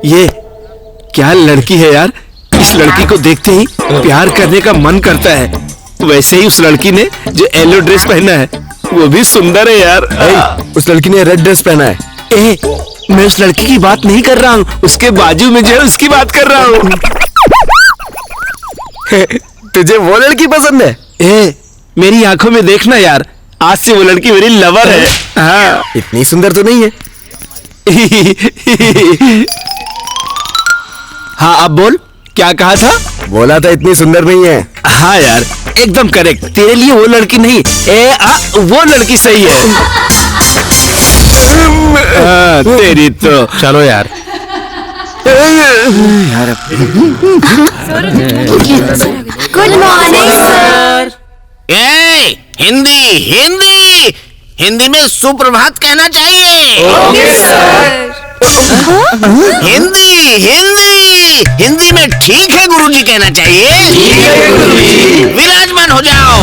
ये क्या लड़की है यार, इस लड़की को देखते ही प्यार करने का मन करता है। वैसे ही उस लड़की ने जो येलो ड्रेस पहना है वो भी सुंदर है यार। उस लड़की ने रेड ड्रेस पहना है। मैं उस लड़की की बात नहीं कर रहा हूँ, उसके बाजू में जो है उसकी बात कर रहा हूँ। तुझे वो लड़की पसंद है? मेरी आंखों में देखना यार, आज से वो लड़की मेरी लवर है। हाँ। इतनी सुंदर तो नहीं है। हाँ अब बोल, क्या कहा था? बोला था इतनी सुंदर नहीं है। हाँ यार एकदम करेक्ट, तेरे लिए वो लड़की नहीं, वो लड़की सही है। तेरी तो चलो यार। Good morning sir. Hindi Hindi Hindi में सुप्रभात कहना चाहिए। Okay sir. हिंदी हिंदी हिंदी में ठीक है गुरुजी कहना चाहिए। ठीक है गुरुजी। विराजमान हो जाओ।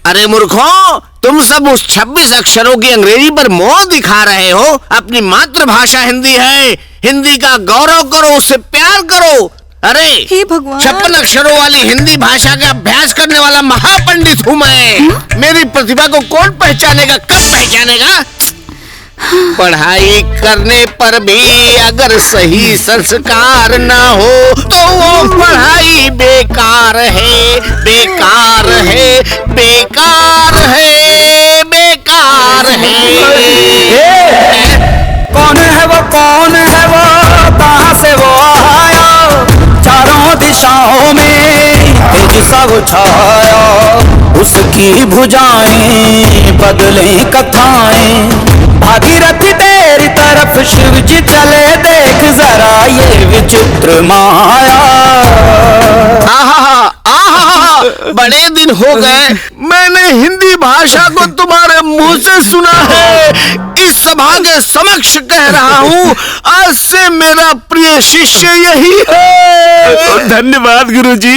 अरे मूर्खों, तुम सब उस 26 अक्षरों की अंग्रेजी पर मोह दिखा रहे हो। अपनी मातृभाषा हिंदी है, हिंदी का गौरव करो, उससे प्यार करो। अरे हे भगवान, 56 अक्षरों वाली हिंदी भाषा का अभ्यास करने वाला महापंडित हूँ मैं। मेरी प्रतिभा को कौन पहचानेगा, कब पहचानेगा? पढ़ाई करने पर भी अगर सही संस्कार ना हो तो वो पढ़ाई बेकार है, बेकार है, बेकार है, बेकार है। कौन है वो, कौन है वो, कहाँ से वो आया? चारों दिशाओं में तेज सा वो छाया। उसकी भुजाएं बदले कथाएं, भागीरथी तेरी तरफ शिव जी चले, देख जरा ये विचित्र माया। बड़े दिन हो गए मैंने हिंदी भाषा को तुम्हारे मुंह से सुना है। इस सभा के समक्ष कह रहा हूँ, आज से मेरा प्रिय शिष्य यही है। धन्यवाद गुरुजी।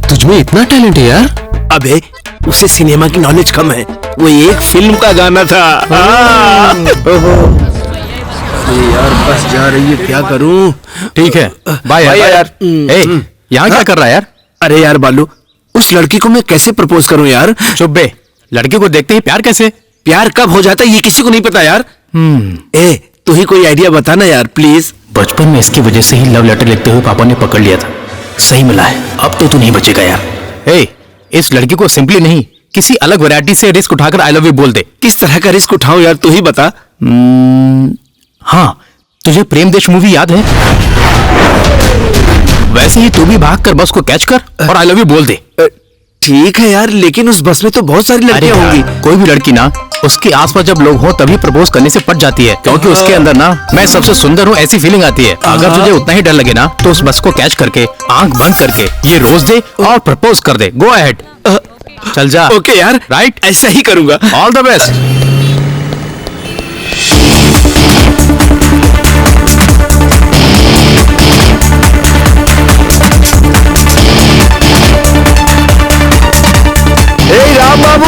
तुझमें इतना टैलेंट है यार? अबे उसे सिनेमा की नॉलेज कम है, वो एक फिल्म का गाना था। यार बस जा रही है, क्या करूं? ठीक है बाय यार। यहाँ क्या कर रहा है यार? अरे यार बालू, उस लड़की को मैं कैसे प्रपोज करूं यार? चुप बे, लड़की को देखते ही प्यार कैसे? प्यार कब हो जाता है ये किसी को नहीं पता यार। तू ही कोई आइडिया बता ना यार प्लीज। बचपन में इसकी वजह से ही लव लेटर लिखते हुए पापा ने पकड़ लिया था। सही मिला है, अब तो तू नहीं बचेगा यार। इस लड़की को सिंपली नहीं, किसी अलग वैरायटी से रिस्क उठाकर आई लव यू बोल दे। किस तरह का रिस्क उठाऊं यार, तू ही बता। हाँ, तुझे प्रेम देश मूवी याद है? वैसे ही तू भी भाग कर बस को कैच कर और आई लव यू बोल दे। ठीक है यार, लेकिन उस बस में तो बहुत सारी लड़कियां होंगी। कोई भी लड़की ना उसके आसपास जब लोग हो तभी प्रपोज करने से पट जाती है, क्योंकि उसके अंदर ना मैं सबसे सुंदर हूँ ऐसी फीलिंग आती है। अगर तुझे उतना ही डर लगे ना तो उस बस को कैच करके आंख बंद करके ये रोज दे और प्रपोज कर दे। गो अहेड, चल जा। ओके यार, राइट, ऐसा ही करूंगा। All the best. Ram Babu.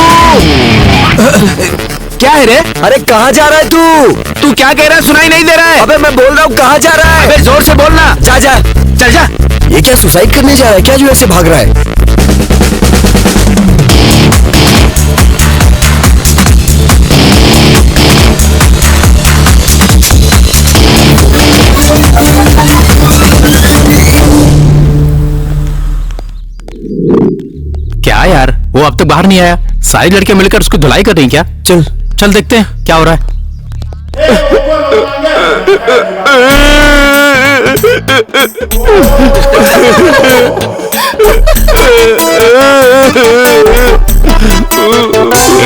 क्या है रे? अरे कहाँ जा रहा है तू क्या कह रहा है? सुनाई नहीं दे रहा है। अबे मैं बोल रहा हूँ, कहाँ जा रहा है? अबे जोर से बोलना। जा जा, चल जा। ये क्या सुसाइड करने जा रहा है क्या जो ऐसे भाग रहा है? क्या यार, वो अब तक बाहर नहीं आया? सारी लड़कियां मिलकर उसको धुलाई कर रही क्या? चल चल देखते हैं क्या हो रहा है।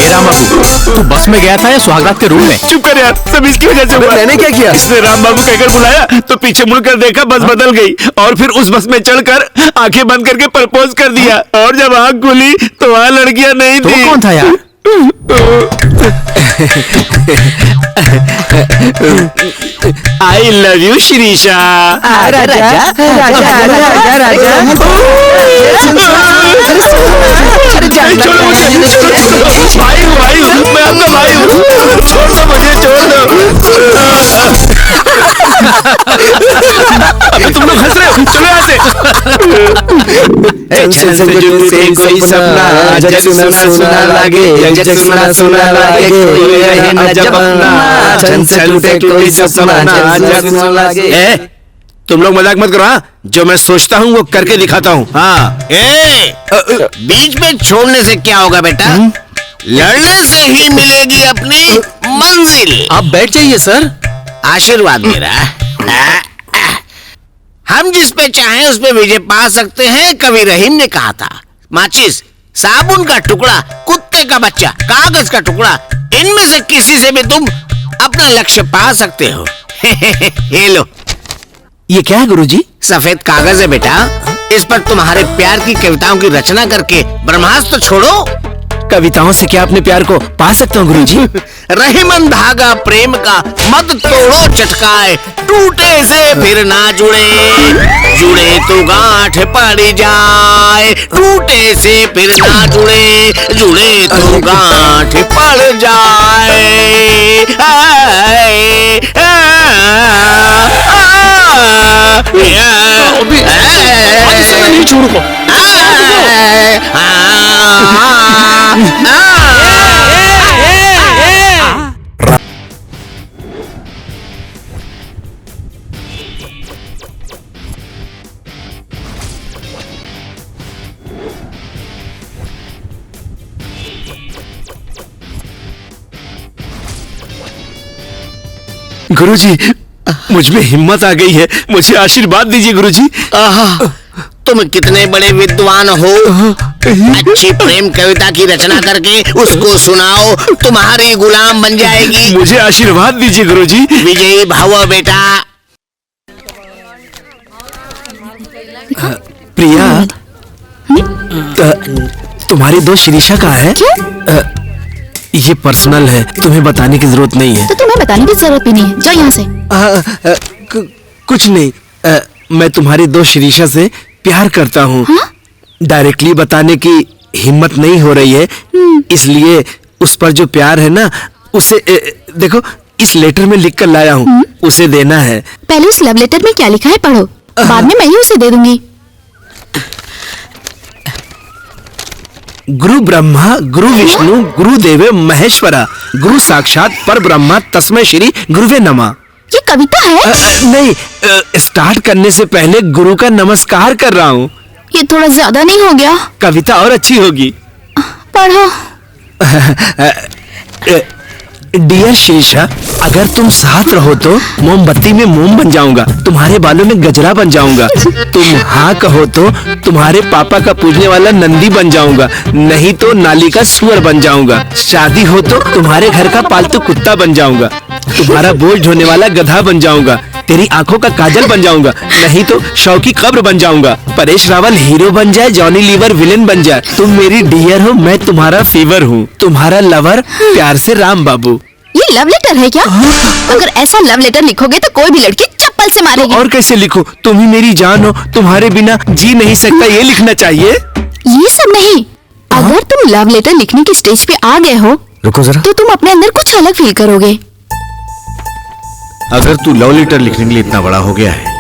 राम बाबू, तू बस में गया था या सुहागरात के रूम में? चुप कर यार, सब इसकी वजह से हुआ। मैंने क्या किया? इसने राम बाबू कहकर बुलाया तो पीछे मुड़कर देखा, बस बदल गई और फिर उस बस में चढ़कर आंखें बंद करके प्रपोज कर दिया। और जब आंख खुली तो वहाँ लड़कियां नहीं थी। तो कौन था यार? I love you Shirisha. Raja छोड़ो मुझे, भाई हूँ, मैं आपका भाई हूँ, छोड़ दो मुझे, छोड़ दो। अभी तुम लोग हंस रहे हो, चलो यहाँ से। कोई सपना जग सुना सुना लागे, जग सुना सुना लागे, कोई रहे न जब अपना, छन से टूटे कोई सपना जग सुना लागे। तुम लोग मजाक मत करो। हाँ, जो मैं सोचता हूँ वो करके दिखाता हूँ। हाँ, बीच में छोड़ने से क्या होगा बेटा? लड़ने से ही मिलेगी अपनी मंजिल। आप बैठ जाइए सर। आशीर्वाद मेरा। हम जिस पे चाहें उस पे विजय पा सकते हैं, कवि रहीम ने कहा था। माचिस, साबुन का टुकड़ा, कुत्ते का बच्चा, कागज का टुकड़ा, इनमें से किसी से भी तुम अपना लक्ष्य पा सकते हो। ये लो, ये क्या है गुरुजी? सफेद कागज है बेटा। इस पर तुम्हारे प्यार की कविताओं की रचना करके ब्रह्मास्त्र छोड़ो। कविताओं से क्या अपने प्यार को पा सकता हूँ गुरुजी? रहीमन धागा प्रेम का मत तोड़ो चटकाए, टूटे से फिर ना जुड़े, जुड़े तो गांठ पड़ जाए, टूटे से फिर ना जुड़े, जुड़े तो गांठ पड़ जाए। नहीं छोड़ो। गुरुजी, मुझ में हिम्मत आ गई है, मुझे आशीर्वाद दीजिए गुरुजी। तुम कितने बड़े विद्वान हो। अच्छी प्रेम कविता की रचना करके उसको सुनाओ, तुम्हारी गुलाम बन जाएगी। मुझे आशीर्वाद दीजिए गुरुजी। विजयी भव बेटा। प्रिया, तुम्हारी दोस्त शिरीषा कहाँ है? ये पर्सनल है, तुम्हें बताने की जरूरत नहीं है। तो तुम्हें बताने की जरूरत भी नहीं है, जाओ यहाँ से। कुछ नहीं, मैं तुम्हारी दोस्त शिरीषा से प्यार करता हूँ। डायरेक्टली बताने की हिम्मत नहीं हो रही है, इसलिए उस पर जो प्यार है ना, उसे देखो इस लेटर में लिख कर लाया हूँ, उसे देना है। पहले उस लव लेटर में क्या लिखा है पढ़ो, बाद में मैं ही उसे दे दूंगी। गुरु ब्रह्मा गुरु विष्णु गुरु देव महेश्वरा, गुरु साक्षात पर ब्रह्मा तस्मै श्री गुरुवे नमः। ये कविता है? नहीं, स्टार्ट करने से पहले गुरु का नमस्कार कर रहा हूँ। ये थोड़ा ज्यादा नहीं हो गया? कविता और अच्छी होगी। पढ़ो। डियर शीशा, अगर तुम साथ रहो तो मोमबत्ती में मोम बन जाऊंगा, तुम्हारे बालों में गजरा बन जाऊंगा। तुम हाँ कहो तो तुम्हारे पापा का पूजने वाला नंदी बन जाऊंगा, नहीं तो नाली का सुअर बन जाऊंगा। शादी हो तो तुम्हारे घर का पालतू कुत्ता बन जाऊंगा, तुम्हारा बोझ ढोने वाला गधा बन जाऊंगा, तेरी आंखों का काजल बन जाऊंगा, नहीं तो शव की कब्र बन जाऊंगा। परेश रावल हीरो बन जाए, जॉनी लीवर विलेन बन जाए, तुम मेरी डियर हो, मैं तुम्हारा फीवर हूँ, तुम्हारा लवर, प्यार से राम बाबू। ये लव लेटर है क्या? अगर ऐसा लव लेटर लिखोगे तो कोई भी लड़की चप्पल से मारेगी। और कैसे लिखूं? तुम ही मेरी जान हो, तुम्हारे बिना जी नहीं सकता, ये लिखना चाहिए। ये सब नहीं, अगर तुम लव लेटर लिखने की स्टेज पे आ गए हो, रुको जरा, तो तुम अपने अंदर कुछ अलग फील करोगे। अगर तू लव लेटर लिखने के लिए इतना बड़ा हो गया है,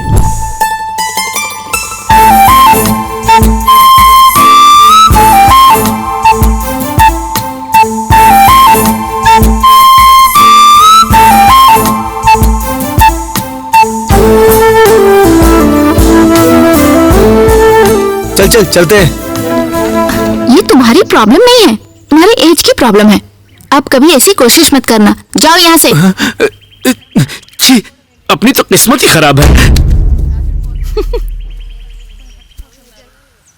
चल चलते हैं। ये तुम्हारी प्रॉब्लम नहीं है, तुम्हारी एज की प्रॉब्लम है। अब कभी ऐसी कोशिश मत करना, जाओ यहाँ से। छी, अपनी तो किस्मत ही खराब है।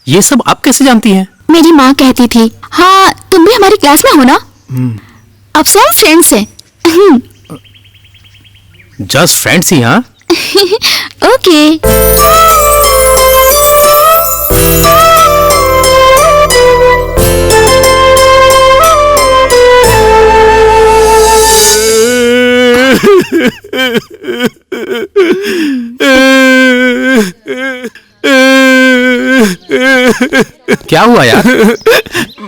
ये सब आप कैसे जानती हैं? मेरी माँ कहती थी। हाँ, तुम भी हमारी क्लास में हो ना? अब सब फ्रेंड्स हैं। जस्ट फ्रेंड्स ही? हाँ, ओके। क्या हुआ यार?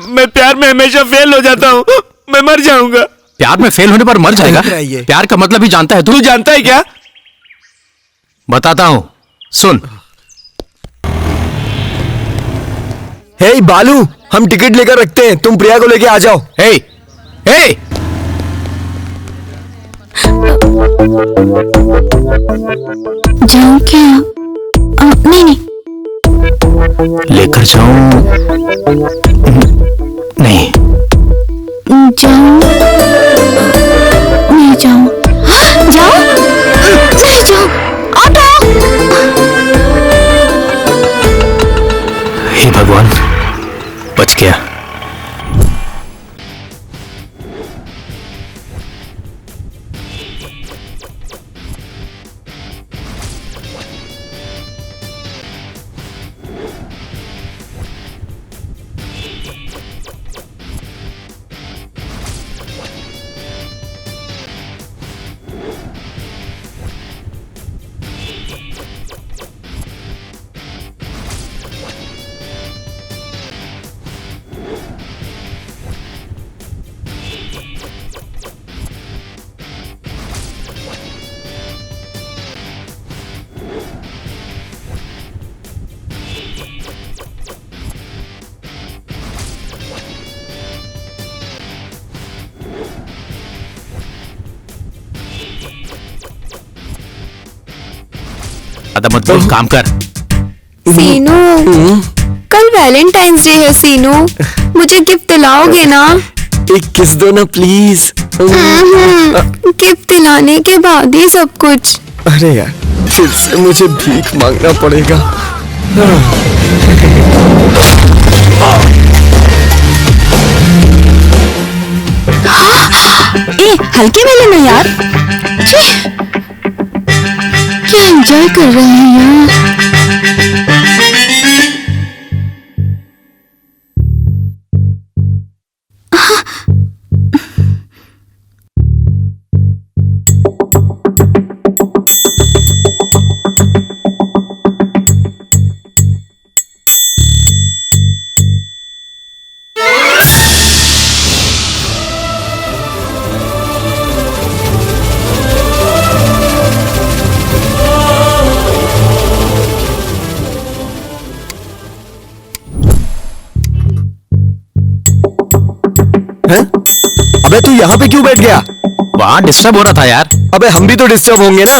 मैं प्यार में हमेशा फेल हो जाता हूँ, मैं मर जाऊंगा। प्यार में फेल होने पर मर जाएगा? क्या है ये? प्यार का मतलब ही जानता है तू जानता है क्या? बताता हूँ, सुन। हे बालू, हम टिकट लेकर रखते हैं, तुम प्रिया को लेके आ जाओ। हे, हे, जाऊं क्या? नहीं नहीं, लेकर जाऊं? नहीं। जाऊं? नहीं जाऊं। जाऊं? नहीं जाऊं। ऑटो! हे भगवान, बच गया। मत बोल, काम कर। सीनू, कल वैलेंटाइंस डे है सीनू, मुझे गिफ्ट दिलाओगे ना? एक किस दो ना प्लीज। गिफ्ट दिलाने के बाद ही सब कुछ। अरे यार, फिर से मुझे भीख मांगना पड़ेगा। ए, हल्के में लेना यार। क्या एंजॉय कर रहे हैं यार। अबे तू यहाँ पे क्यों बैठ गया? वहाँ डिस्टर्ब हो रहा था यार। अबे हम भी तो डिस्टर्ब होंगे ना।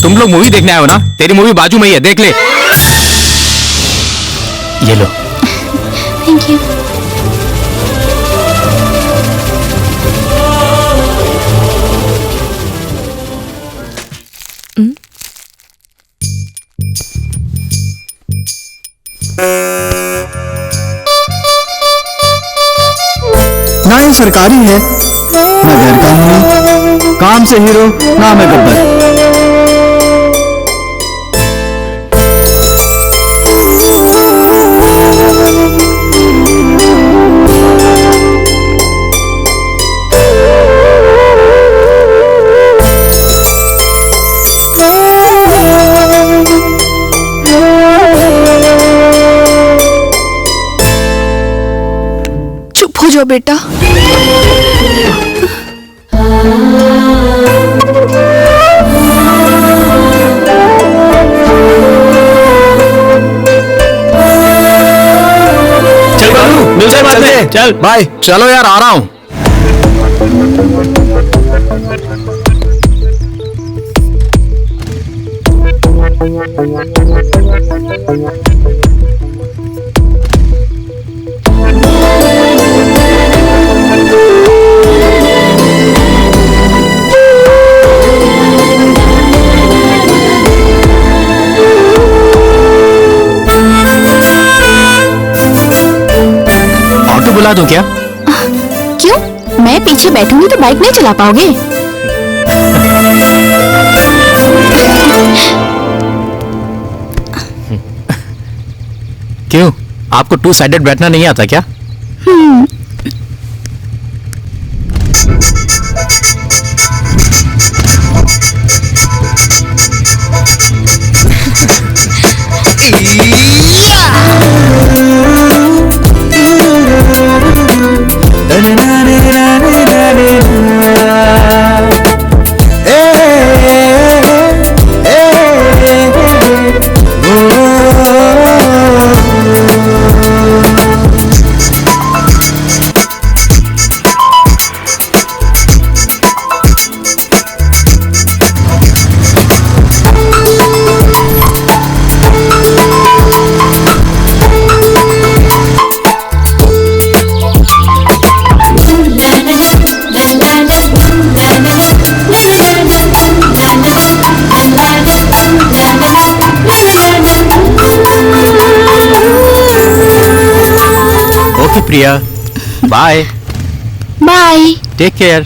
तुम लोग मूवी देखने आए हो ना? तेरी मूवी बाजू में ही है, देख ले। ये लो। Thank you. ना ये सरकारी है, ना घर का हूँ, काम से हीरो, ना मैं गब्बर। चुप हो जाओ बेटा। चल बालू, मिलते हैं बाद में। चल बाय। चलो यार, आ रहा हूँ। ऑटो बुला दूं क्या? क्यों? मैं पीछे बैठूंगी तो बाइक नहीं चला पाओगे? क्यों, आपको टू साइडेड बैठना नहीं आता क्या? Priya, bye, bye. Take care.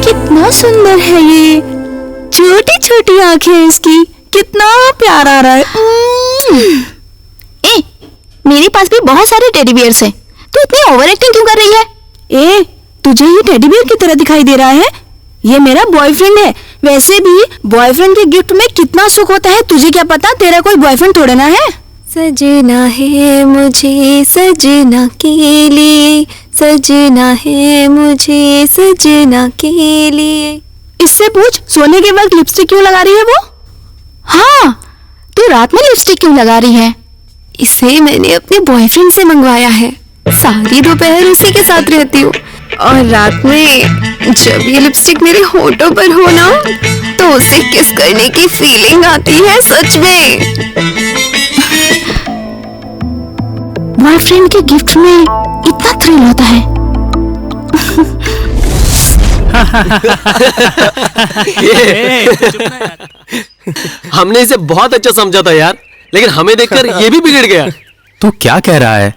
कितना सुंदर है ये, छोटी छोटी आंखें हैं इसकी, कितना प्यार आ रहा है। ए, मेरे पास भी बहुत सारे टेडी बियर्स हैं। तू इतनी ओवर एक्टिंग क्यों कर रही है? ए, तुझे ये टेडी बियर की तरह दिखाई दे रहा है? ये मेरा बॉयफ्रेंड है। वैसे भी बॉयफ्रेंड के गिफ्ट में कितना सुख होता है, तुझे क्या पता? तेरा कोई बॉयफ्रेंड थोड़े ना है। सजना है मुझे सजना के लिए, सजना है मुझे सजना के लिए। इससे पूछ, सोने के वक्त लिपस्टिक क्यों लगा रही है वो? हाँ, तू रात में लिपस्टिक क्यों लगा रही है? इसे मैंने अपने बॉयफ्रेंड से मंगवाया है। सारी दोपहर उसी के साथ रहती हूँ और रात में जब ये लिपस्टिक मेरे होठों पर हो ना, तो उसे किस करने की फीलिंग आती है सच में। बॉयफ्रेंड के गिफ्ट में इतना थ्रिल होता है। हमने इसे बहुत अच्छा समझा था यार, लेकिन हमें देखकर ये भी बिगड़ गया। तू क्या कह रहा है?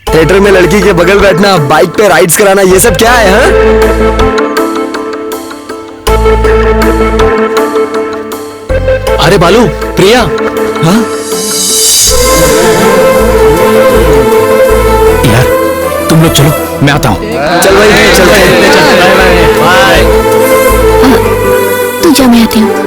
थिएटर में लड़की के बगल बैठना, बाइक पे राइड्स कराना, ये सब क्या है? हाँ? अरे बालू, प्रिया। हाँ? यार तुम लोग चलो, मैं आता हूँ। चल भाई, चलते हैं। बाय। तू जा, मैं आती हूँ।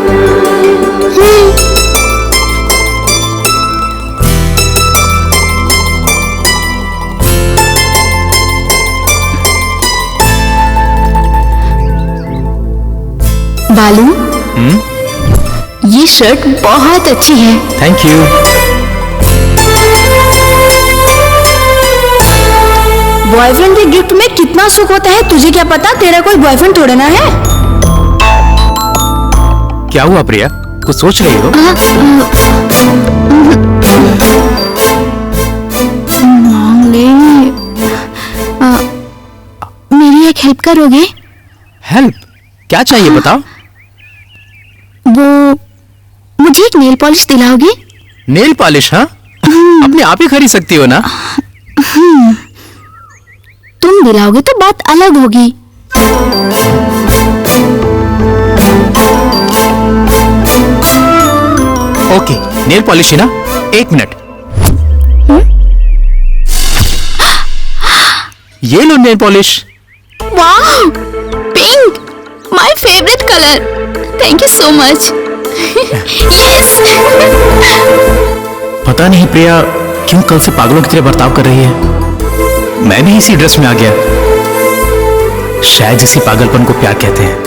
बालू, ये शर्ट बहुत अच्छी है। Thank you. बॉयफ्रेंड के गिफ्ट में कितना सुख होता है, तुझे क्या पता? तेरा कोई बॉयफ्रेंड थोड़े ना है। क्या हुआ प्रिया, कुछ सोच रही हो? मांग ले। मेरी एक हेल्प करोगे? हेल्प? क्या चाहिए बताओ। वो मुझे एक नेल पॉलिश दिलाओगे? Nail polish? हाँ, अपने आप ही खरीद सकती हो ना। तुम दिलाओगे तो बात अलग होगी। ओके, नेल पॉलिश है ना? 1 मिनट। ये लो नेल पॉलिश। वाह, pink, my favourite colour. Thank you so much. Yes. पता नहीं प्रिया क्यों कल से पागलों की तरह बर्ताव कर रही है। मैं भी इसी ड्रेस में आ गया। शायद इसी पागलपन को प्यार कहते हैं।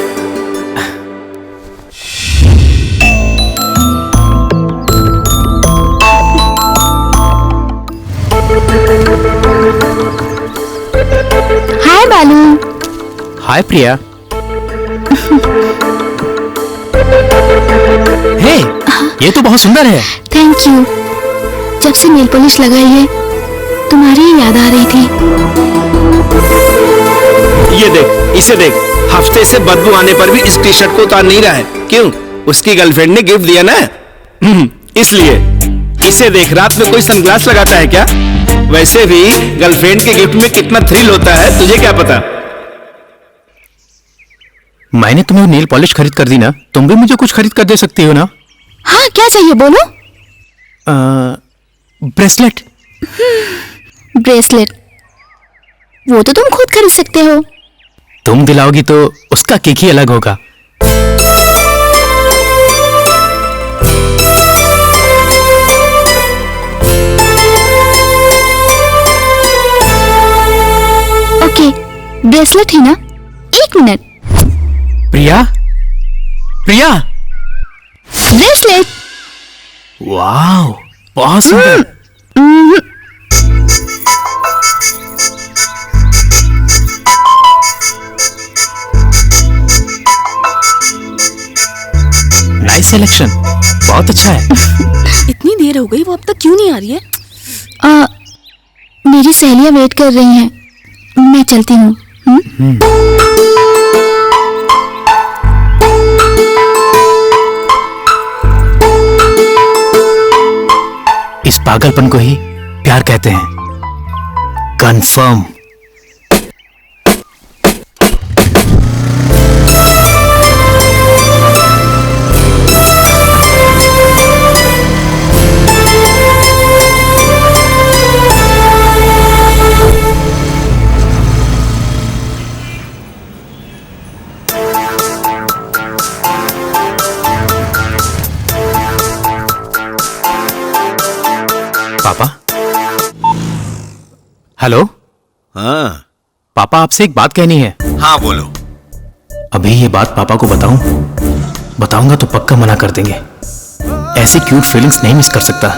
हाय बालू। हाय प्रिया। हे, ये तो बहुत सुंदर है। Thank you. जब से नेल पॉलिश लगाई है, तुम्हारी ही याद आ रही थी। ये देख, इसे देख, हफ्ते से बदबू आने पर भी इस टी शर्ट को उतार नहीं रहा है। क्यों? उसकी गर्लफ्रेंड ने गिफ्ट दिया ना, इसलिए। इसे देख, रात में कोई सनग्लास लगाता है क्या? वैसे भी गर्लफ्रेंड के गिफ्ट में कितना थ्रिल होता है, तुझे क्या पता? मैंने तुम्हें नेल पॉलिश खरीद कर दी ना, तुम भी मुझे कुछ खरीद कर दे सकती हो ना। हाँ, क्या चाहिए बोलो? ब्रेसलेट। ब्रेसलेट? वो तो तुम खुद खरीद सकते हो। तुम दिलाओगी तो उसका केक ही अलग होगा। ओके, ब्रेसलेट ही ना? 1 मिनट। प्रिया, प्रिया। ब्रेसलेट। वाह, बहुत सुंदर। नाइस सिलेक्शन, बहुत अच्छा है। इतनी देर हो गई, वो अब तक क्यों नहीं आ रही है? मेरी सहेलियां वेट कर रही हैं, मैं चलती हूँ। इस पागलपन को ही प्यार कहते हैं। कंफर्म। पापा, हेलो। हाँ पापा, आपसे एक बात कहनी है। हाँ बोलो। अभी ये बात पापा को बताऊंगा तो पक्का मना कर देंगे। ऐसी क्यूट फीलिंग्स नहीं मिस कर सकता,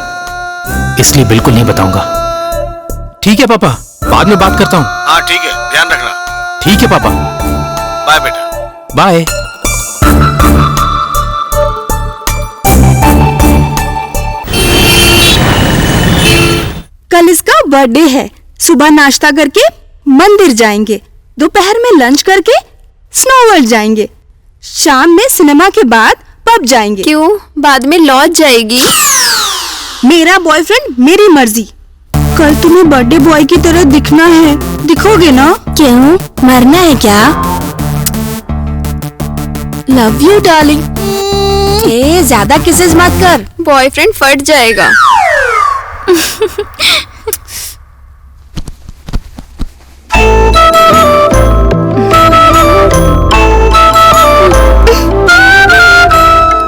इसलिए बिल्कुल नहीं बताऊंगा। ठीक है पापा, बाद में बात करता हूँ। हाँ ठीक है, ध्यान रखना। ठीक है पापा, बाय बेटा। बाय। कल इसका बर्थडे है। सुबह नाश्ता करके मंदिर जाएंगे, दोपहर में लंच करके स्नो वर्ल्ड जाएंगे, शाम में सिनेमा के बाद पब जाएंगे। क्यों, बाद में लौट जाएगी? मेरा बॉयफ्रेंड मेरी मर्जी। कल तुम्हें बर्थडे बॉय की तरह दिखना है, दिखोगे ना? क्यों, मरना है क्या? Love you darling. ज्यादा किसेस मत कर, बॉयफ्रेंड फट जाएगा।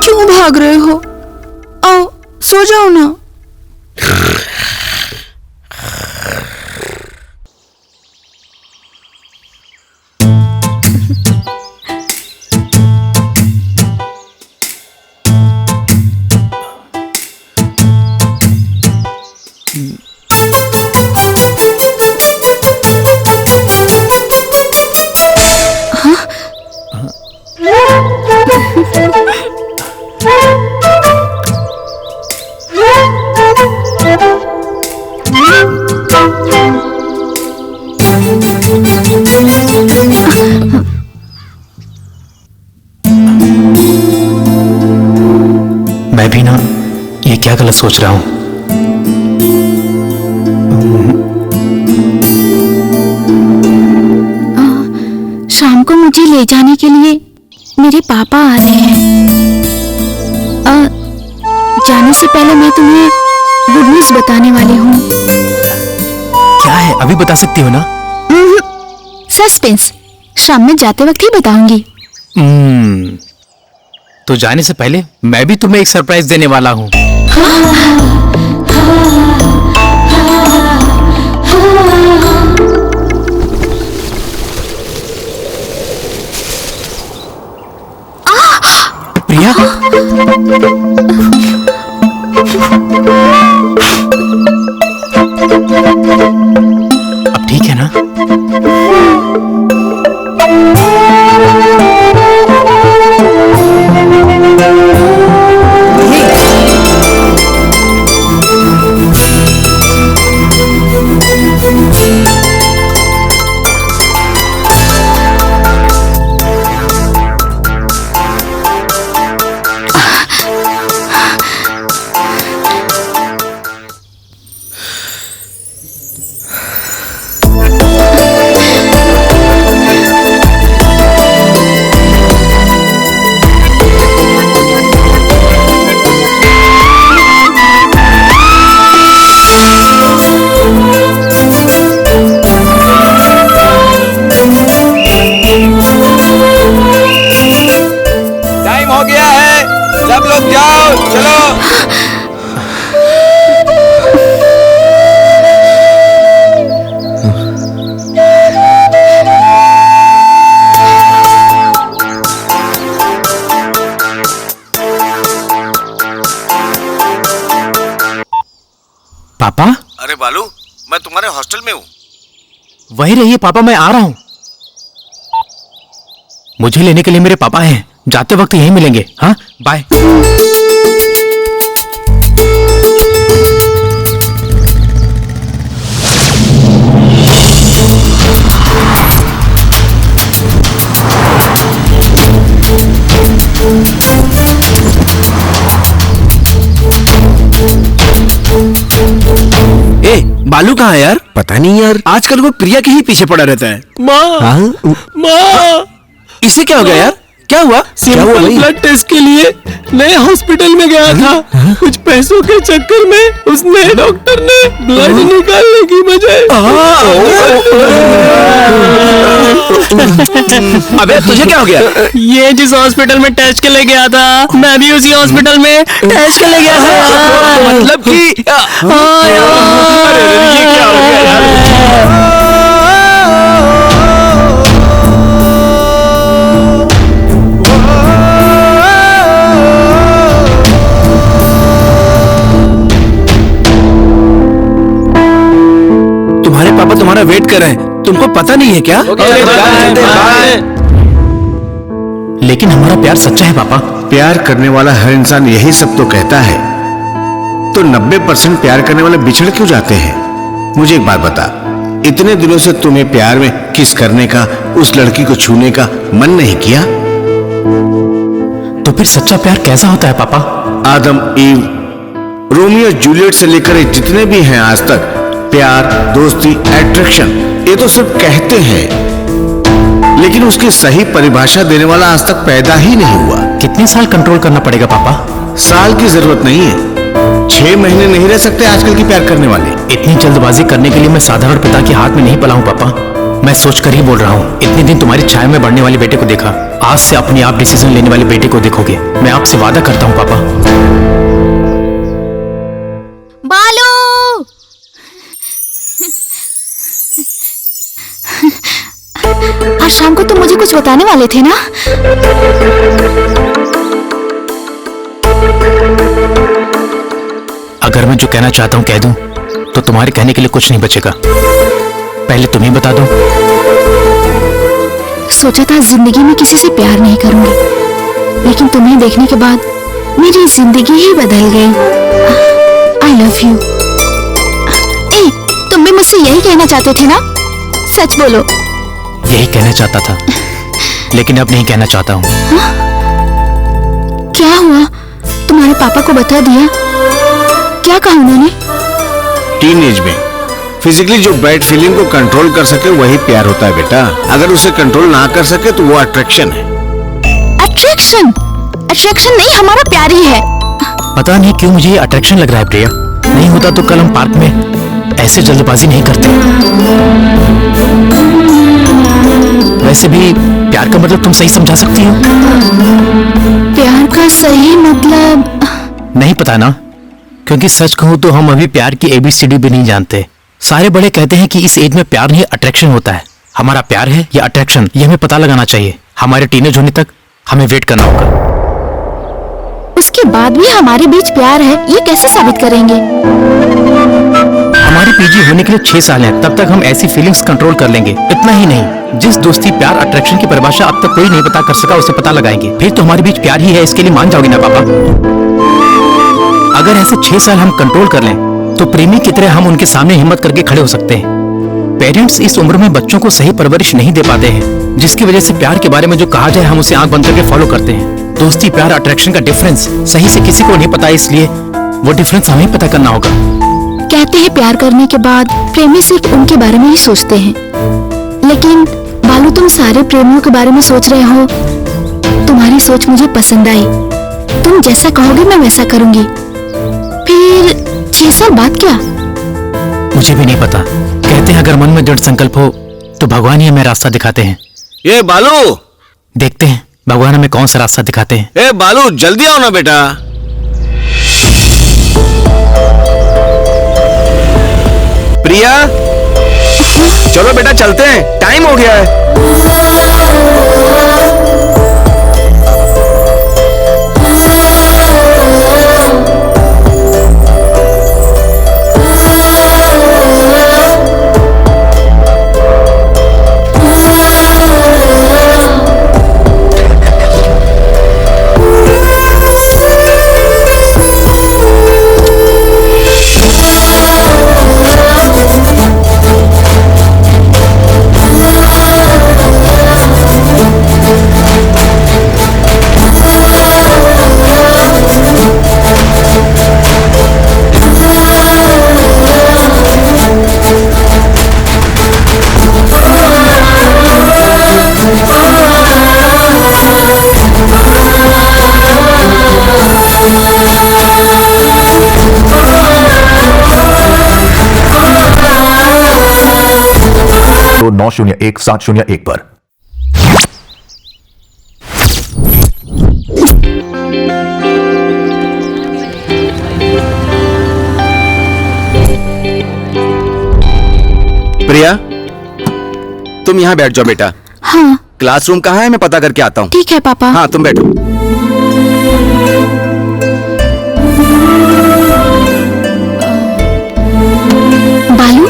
क्यों भाग रहे हो? आओ सो जाओ ना। मैं भी ना ये क्या गलत सोच रहा हूँ। शाम को मुझे ले जाने के लिए मेरे पापा आ रहे हैं। जाने से पहले मैं तुम्हें गुड न्यूज बताने वाली हूँ। क्या है, अभी बता सकती हो ना? सस्पेंस, शाम में जाते वक्त ही बताऊंगी। तो जाने से पहले मैं भी तुम्हें एक सरप्राइज देने वाला हूँ। प्रिया, अब ठीक है ना? पापा? अरे बालू, मैं तुम्हारे हॉस्टल में हूँ। वहीं रहिए पापा, मैं आ रहा हूँ। मुझे लेने के लिए मेरे पापा हैं, जाते वक्त यहीं मिलेंगे। हाँ, बाय। बालू कहाँ है यार? पता नहीं यार। आजकल वो प्रिया के ही पीछे पड़ा रहता है। माँ माँ इसे क्या हो गया यार? क्या हुआ? सिंपल ब्लड टेस्ट के लिए नए हॉस्पिटल में गया था। कुछ पैसों के चक्कर में उस नए डॉक्टर ने ब्लड निकालने की बजाय अबे तुझे क्या हो गया? ये जिस हॉस्पिटल में टेस्ट के लिए गया था, मैं भी उसी हॉस्पिटल में टेस्ट के लिए गया था। मतलब कि हाँ यार। ये क्या हो गया यार? तुम्हारे पापा तुम्हारा वेट कर रहे हैं, तुमको पता नहीं है क्या? लेकिन हमारा प्यार सच्चा है पापा। प्यार करने वाला हर इंसान यही सब तो कहता है, तो 90% प्यार करने वाले बिछड़ क्यों जाते हैं? मुझे एक बात बता, इतने दिनों से तुम्हें प्यार में किस करने का, उस लड़की को छूने का मन नहीं किया? तो फिर सच्चा प्यार कैसा होता है पापा? आदम, ईव, रोमियो जूलियट से लेकर ये जितने भी हैं आज तक, प्यार, दोस्ती, अट्रैक्शन, ये तो सिर्फ कहते हैं, लेकिन उसकी सही परिभाषा देने वाला आज तक पैदा ही नहीं हुआ। कितने साल कंट्रोल करना पड़ेगा पापा? साल की जरूरत नहीं है, 6 महीने नहीं रह सकते आजकल की प्यार करने वाले। इतनी जल्दबाजी करने के लिए मैं साधारण पिता के हाथ में नहीं पला हूँ पापा। मैं सोचकर ही बोल रहा हूँ। इतने दिन तुम्हारी छाया में बढ़ने वाले बेटे को देखा, आज से अपने आप डिसीजन लेने वाले बेटे को देखोगे। मैं आपसे वादा करता हूँ पापा। बालू! आज शाम को तुम मुझे कुछ बताने वाले थे ना? अगर मैं जो कहना चाहता हूँ कह दूं, तो तुम्हारे कहने के लिए कुछ नहीं बचेगा। पहले तुम ही बता दो। सोचा था जिंदगी में किसी से प्यार नहीं करूंगी, लेकिन तुम्हें देखने के बाद मेरी जिंदगी ही बदल गई। आई लव यू। ए, तुम भी मुझसे यही कहना चाहते थे ना? सच बोलो। यही कहना चाहता था, लेकिन अब नहीं कहना चाहता हूँ। क्या हुआ? तुम्हारे पापा को बता दिया? क्या कहा उन्होंने? टीनेज में फिजिकली जो बैड फीलिंग को कंट्रोल कर सके वही प्यार होता है बेटा। अगर उसे कंट्रोल ना कर सके तो वो अट्रैक्शन है। अट्रैक्शन? अट्रैक्शन नहीं, हमारा प्यार ही है। पता नहीं क्यों मुझे ये अट्रैक्शन लग रहा है प्रिया। नहीं होता तो कल हम पार्क में ऐसे जल्दबाजी नहीं करते। वैसे भी प्यार का मतलब तुम सही समझा सकती हो? प्यार का सही मतलब? नहीं पता ना, क्योंकि सच कहूं तो हम अभी प्यार की ABCD भी नहीं जानते। सारे बड़े कहते हैं कि इस एज में प्यार नहीं अट्रैक्शन होता है। हमारा प्यार है या अट्रैक्शन, ये हमें पता लगाना चाहिए। हमारे टीनेज होने तक हमें वेट करना होगा। उसके बाद भी हमारे बीच प्यार है, ये कैसे साबित करेंगे? हमारी PG होने के लिए 6 साल हैं, तब तक हम ऐसी फीलिंग्स कंट्रोल कर लेंगे। इतना ही नहीं, जिस दोस्ती, प्यार, अट्रैक्शन की परिभाषा अब तक कोई नहीं पता कर सका, उसे पता लगाएंगे। फिर तो हमारे बीच प्यार ही है, इसके लिए मान जाओगे ना पापा? अगर ऐसे 6 साल हम कंट्रोल कर लें, तो प्रेमी की तरह हम उनके सामने हिम्मत करके खड़े हो सकते हैं। पेरेंट्स इस उम्र में बच्चों को सही परवरिश नहीं दे पाते हैं, जिसकी वजह से प्यार के बारे में जो कहा जाए हम उसे आंख बंद करके फॉलो करते हैं। दोस्ती, प्यार, अट्रैक्शन का डिफरेंस सही से किसी को नहीं पता, इसलिए वो डिफरेंस हमें पता करना होगा। कहते हैं प्यार करने के बाद प्रेमी सिर्फ उनके बारे में ही सोचते हैं, लेकिन बालू तुम सारे प्रेमियों के बारे में सोच रहे हो। तुम्हारी सोच मुझे पसंद आई। तुम जैसा कहोगे मैं वैसा करूंगी। फिर 6 साल बाद क्या? मुझे भी नहीं पता। कहते हैं अगर मन में दृढ़ संकल्प हो तो भगवान ही हमें रास्ता दिखाते हैं। ये बालू, देखते हैं भगवान हमें कौन सा रास्ता दिखाते हैं। ए बालू, जल्दी आओ ना बेटा। प्रिया, चलो बेटा चलते हैं, टाइम हो गया है। 901-701 पर। प्रिया, तुम यहाँ बैठ जाओ बेटा। हाँ क्लासरूम कहाँ है, मैं पता करके आता हूँ। ठीक है पापा। हाँ तुम बैठो। बालू,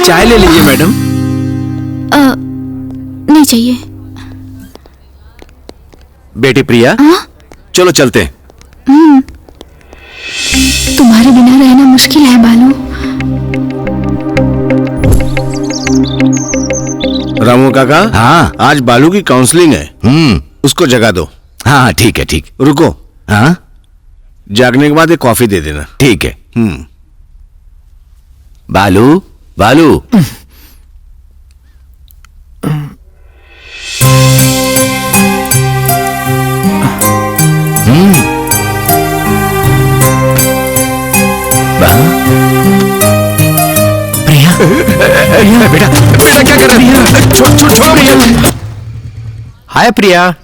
चाय ले लीजिए मैडम। नहीं चाहिए। बेटी प्रिया, चलो चलते हैं। तुम्हारे बिना रहना मुश्किल है बालू। रामू काका, हाँ आज बालू की काउंसलिंग है। उसको जगा दो। हाँ ठीक है, ठीक। रुको, हाँ जागने के बाद एक कॉफी दे देना। ठीक है। बालू, बालू। प्रिया, प्रिया बेटा, बेटा क्या कर रही है? छोड़ प्रिया। हाय प्रिया।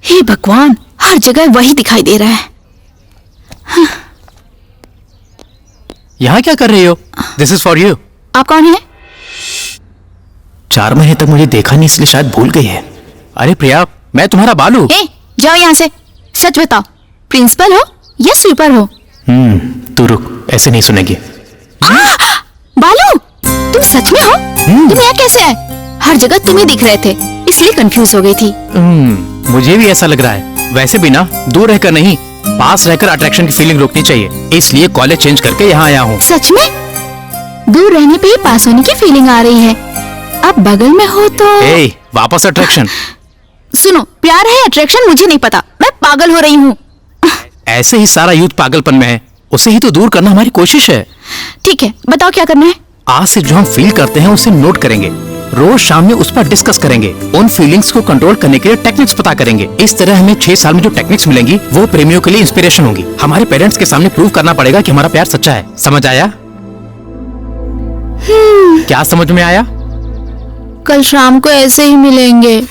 हे भगवान, हर जगह वही दिखाई दे रहा है। यहाँ क्या कर रही हो? This is for you. आप कौन है? 4 महीने तक मुझे देखा नहीं, इसलिए शायद भूल गई है। अरे प्रिया, मैं तुम्हारा बालू। ए, जाओ यहाँ से। सच बताओ, प्रिंसिपल हो या स्वीपर हो? तू रुक, ऐसे नहीं सुनेगी। बालू, तुम सच में हो? तुम यहाँ कैसे आए? हर जगह तुम ही दिख रहे थे, इसलिए कंफ्यूज हो गई थी। मुझे भी ऐसा लग रहा है। वैसे भी ना, दूर रहकर नहीं, पास रहकर अट्रैक्शन की फीलिंग रोकनी चाहिए, इसलिए कॉलेज चेंज करके यहाँ आया हूँ। सच में? दूर रहने पे ही पास होने की फीलिंग आ रही है। अब बगल में हो तो वापस अट्रैक्शन। सुनो, प्यार है अट्रैक्शन मुझे नहीं पता, मैं पागल हो रही हूँ। ऐसे ही सारा यूथ पागलपन में है, उसे ही तो दूर करना हमारी कोशिश है। ठीक है, बताओ क्या करना है। आज से जो हम फील करते हैं उसे नोट करेंगे, रोज शाम में उस पर डिस्कस करेंगे, उन फीलिंग्स को कंट्रोल करने के लिए टेक्निक्स पता करेंगे। इस तरह हमें 6 साल में जो टेक्निक्स मिलेंगी वो प्रेमियों के लिए इंस्पिरेशन होंगी। हमारे पेरेंट्स के सामने प्रूव करना पड़ेगा कि हमारा प्यार सच्चा है। समझ आया? क्या समझ में आया? कल शाम को ऐसे ही मिलेंगे।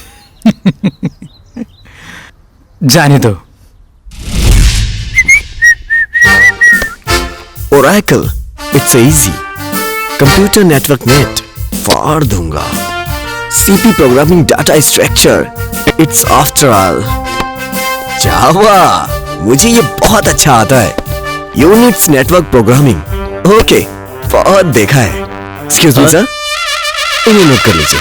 जाने दो। Oracle, it's easy. Computer network net, फाड़ दूंगा। CP programming data structure, it's after all. Java, मुझे ये बहुत अच्छा आता है। Unix network programming, okay, बहुत देखा है। Excuse me sir, इन्हें नोट कर लीजिए।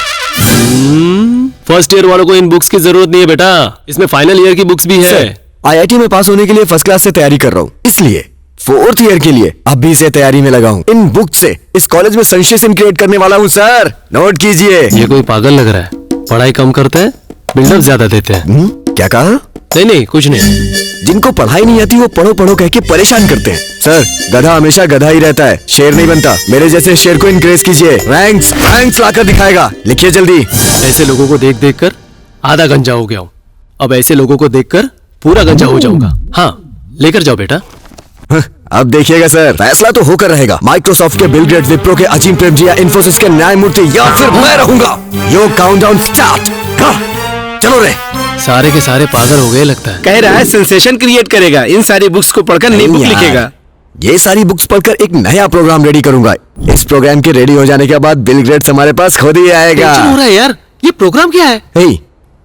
फर्स्ट ईयर वालों को इन बुक्स की जरूरत नहीं है बेटा, इसमें फाइनल ईयर की बुक्स भी है। IIT में पास होने के लिए फर्स्ट क्लास से तैयारी कर रहा हूँ, इसलिए 4th ईयर के लिए अभी से तैयारी में लगा हूँ। इन बुक से इस कॉलेज में सेंसेशन क्रिएट करने वाला हूँ सर, नोट कीजिए। ये कोई पागल लग रहा है, पढ़ाई कम करते हैं, बिल्डअप ज्यादा देते हैं। क्या कहा? नहीं कुछ नहीं। जिनको पढ़ाई नहीं आती वो पढ़ो पढ़ो कह के परेशान करते हैं। सर, गधा हमेशा गधा ही रहता है, शेर नहीं बनता। मेरे जैसे शेर को इनक्रेज कीजिए, रैंक्स लाकर दिखाएगा। लिखिए जल्दी। ऐसे लोगों को देख देख कर आधा गंजा हो गया हूँ, अब ऐसे लोगों को देखकर पूरा गंजा हो जाऊंगा। हाँ, लेकर जाओ बेटा। अब देखिएगा सर, फैसला तो होकर रहेगा। माइक्रोसॉफ्ट के बिल गेट्स, विप्रो के अजीम प्रेमजी या इन्फोसिस के न्यायमूर्ति, या फिर मैं रहूंगा। यो काउंटडाउन स्टार्ट। चलो रे। सारे के सारे पागल हो गए लगता है। कह रहा है सेंसेशन क्रिएट करेगा, इन सारी बुक्स को पढ़कर नई बुक लिखेगा। ये सारी बुक्स पढ़कर एक नया प्रोग्राम रेडी करूंगा। इस प्रोग्राम के रेडी हो जाने के बाद बिल गेट्स हमारे पास खुद ही आएगा। टेंशन हो रहा है यार, ये प्रोग्राम क्या है?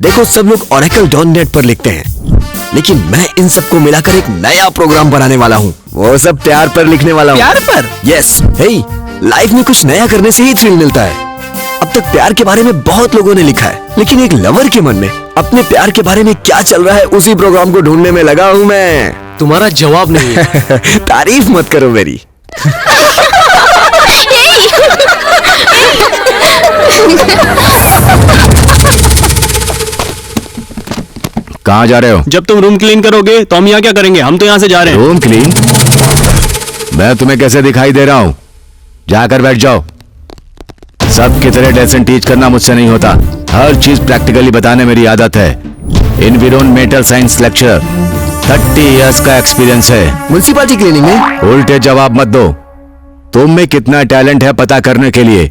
देखो, सब लोग oracle.net पर लिखते हैं, लेकिन मैं इन सबको मिलाकर एक नया प्रोग्राम बनाने वाला हूँ। वो सब प्यार पर लिखने वाला हूँ। प्यार पर? यस। लाइफ में कुछ नया करने से ही थ्रिल मिलता है। अब तक प्यार के बारे में बहुत लोगों ने लिखा है, लेकिन एक लवर के मन में अपने प्यार के बारे में क्या चल रहा है, उसी प्रोग्राम को ढूंढने में लगा हूँ मैं। तुम्हारा जवाब नहीं है। तारीफ मत करो मेरी। कहाँ जा रहे हो? जब तुम रूम क्लीन करोगे तो हम यहाँ क्या करेंगे? हम तो यहाँ से जा रहे हैं। Room clean? मैं तुम्हें कैसे दिखाई दे रहा हूँ? जाकर बैठ जाओ। सबकी तरह लेसन टीच करना मुझसे नहीं होता। हर चीज प्रैक्टिकली बताने मेरी आदत है। एनवायरमेंटल साइंस लेक्चरर, 30 इयर्स का एक्सपीरियंस है। म्युनिसिपालिटी क्लिनिक में उल्टे जवाब मत दो। तुम में कितना टैलेंट है पता करने के लिए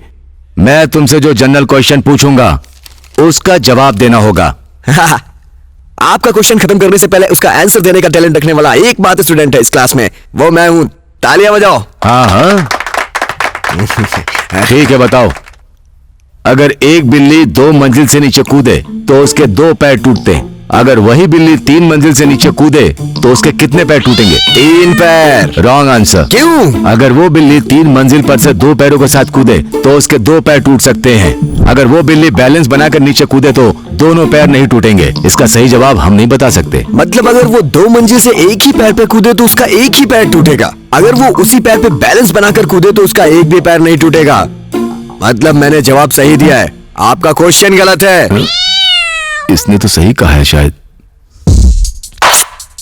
मैं तुमसे जो जनरल क्वेश्चन पूछूंगा उसका जवाब देना होगा। आपका क्वेश्चन खत्म करने से पहले उसका आंसर देने का टैलेंट रखने वाला एकमात्र स्टूडेंट है इस क्लास में, वो मैं हूं। तालियां बजाओ। हाँ हाँ ठीक है, बताओ। अगर एक बिल्ली 2 मंजिल से नीचे कूदे तो उसके 2 पैर टूटते। अगर वही बिल्ली 3 मंजिल से नीचे कूदे तो उसके कितने पैर टूटेंगे? 3 पैर। Wrong answer. क्यों? अगर वो बिल्ली 3 मंजिल पर से 2 पैरों के साथ कूदे तो उसके 2 पैर टूट सकते हैं। अगर वो बिल्ली बैलेंस बनाकर नीचे कूदे तो दोनों पैर नहीं टूटेंगे। इसका सही जवाब हम नहीं बता सकते। मतलब अगर वो 2 मंजिल से एक ही पैर पे कूदे तो उसका एक ही पैर टूटेगा। अगर वो उसी पैर पे बैलेंस बनाकर कूदे तो उसका एक भी पैर नहीं टूटेगा। मतलब मैंने जवाब सही दिया है, आपका क्वेश्चन गलत है। इसने तो सही कहा है शायद।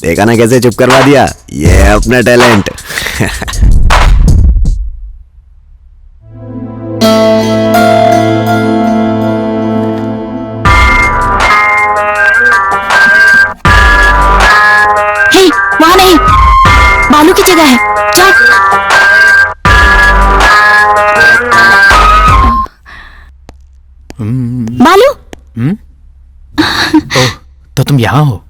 देखा ना कैसे चुप करवा दिया? ये है अपना टैलेंट। हे, वहाँ नहीं, बालू की जगह है, जाओ। बालू? ओह, तो तुम यहाँ हो?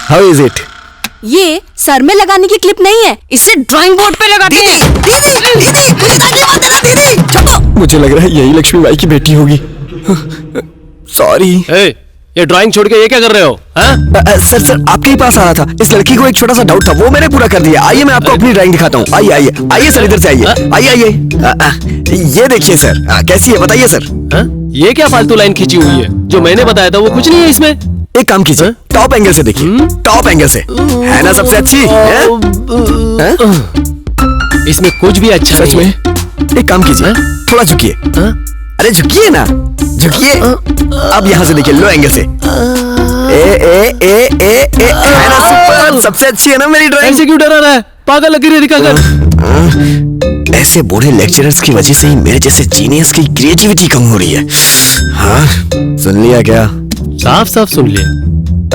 How is it? ये सर में लगाने की क्लिप नहीं है, इसे ड्राइंग बोर्ड पे लगाते हैं। मुझे लग रहा है यही लक्ष्मी बाई की बेटी होगी। सॉरी। ये ड्राइंग छोड़ के ये क्या कर रहे हो? सर आपके ही पास आ रहा था। इस लड़की को एक छोटा सा डाउट था, वो मैंने पूरा कर दिया। आइए मैं आपको अपनी ड्राइंग दिखाता हूँ। आइए आइए आइए सर, इधर से आइए। आइए आइए, ये देखिए सर। कैसी है बताइए सर? ये क्या फालतू लाइन खींची हुई है? जो मैंने बताया था वो कुछ नहीं है इसमें। एक काम कीजिए, टॉप एंगल से देखिए। टॉप एंगल से है ना सबसे अच्छी? इसमें कुछ भी अच्छा सच नहीं में? एक काम कीजिए, थोड़ा झुकिए। अरे झुकिए ना, झुकिए। अब यहाँ से देखिए, लो एंगल से। है ना सुपर? सबसे अच्छी है ना मेरी ड्राइंग? ऐसे क्यों डरा रहा है? पागल लगी रही दिखाकर। ऐसे बूढ़े लेक्चरर्स की वजह से ही मेरे जैसे जीनियस की क्रिएटिविटी कम हो रही है। हाँ, सुन लिया क्या? साफ साफ सुन लिया।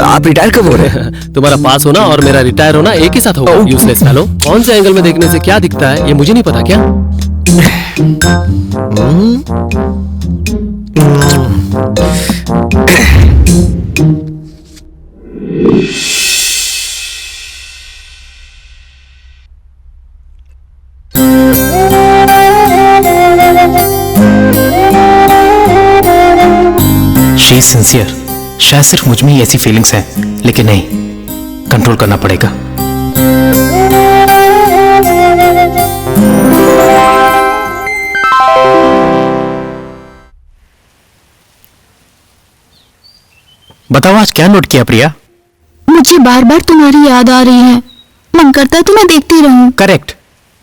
आप रिटायर कब हो रहे हैं? तुम्हारा पास होना और मेरा रिटायर होना एक ही साथ होगा। Useless fellow. कौन से एंगल में देखने से क्या दिखता है ये मुझे नहीं पता क्या? She is sincere. शायद सिर्फ मुझ में ही ऐसी फीलिंग्स हैं, लेकिन नहीं, कंट्रोल करना पड़ेगा। बताओ आज क्या नोट किया प्रिया? मुझे बार बार तुम्हारी याद आ रही है, मन करता है तुम्हें देखती रहूं। करेक्ट,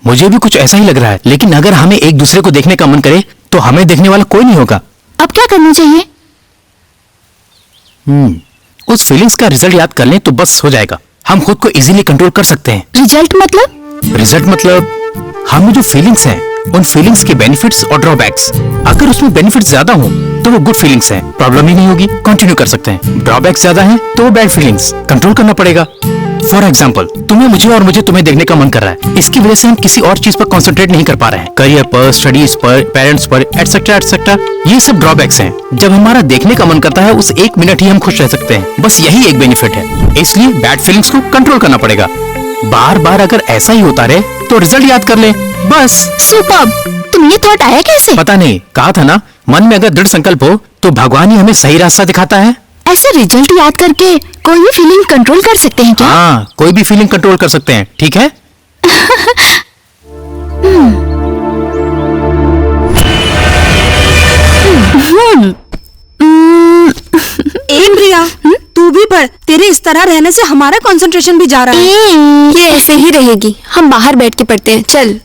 मुझे भी कुछ ऐसा ही लग रहा है। लेकिन अगर हमें एक दूसरे को देखने का मन करे तो हमें देखने वाला कोई नहीं होगा। अब क्या करना चाहिए? उस फीलिंग्स का रिजल्ट याद कर लें तो बस हो जाएगा। हम खुद को इजीली कंट्रोल कर सकते हैं। रिजल्ट मतलब? रिजल्ट मतलब हमें जो फीलिंग्स हैं उन फीलिंग्स के बेनिफिट्स और ड्रॉबैक्स। अगर उसमें बेनिफिट्स ज्यादा हो तो वो गुड फीलिंग्स हैं, प्रॉब्लम ही नहीं होगी, कंटिन्यू कर सकते हैं। ड्रॉबैक्स ज्यादा हैं तो वो बैड फीलिंग्स, कंट्रोल करना पड़ेगा। फॉर एग्जाम्पल, तुम्हें मुझे और मुझे तुम्हें देखने का मन कर रहा है, इसकी वजह से हम किसी और चीज पर कॉन्सेंट्रेट नहीं कर पा रहे हैं, करियर पर, स्टडीज पर, पेरेंट्स पर, एटसेट्रा एटसेट्रा। ये सब ड्रॉबैक्स हैं। जब हमारा देखने का मन करता है उस 1 मिनट ही हम खुश रह सकते हैं, बस यही एक बेनिफिट है। इसलिए बैड फीलिंग्स को कंट्रोल करना पड़ेगा। बार बार अगर ऐसा ही होता रहे तो रिजल्ट याद कर ले, बस। सुपर्ब! तुम ये थॉट आया कैसे? पता नहीं, कहा था ना, मन में अगर दृढ़ संकल्प हो तो भगवान ही हमें सही रास्ता दिखाता है। ऐसे रिजल्ट याद करके कोई भी फीलिंग कंट्रोल कर सकते हैं क्या? हाँ, कोई भी फीलिंग कंट्रोल कर सकते हैं, ठीक है? प्रिया, तू तू भी पढ़। तेरे इस तरह रहने से हमारा कंसंट्रेशन भी जा रहा है। ये ऐसे ही रहेगी, हम बाहर बैठ के पढ़ते हैं, चल।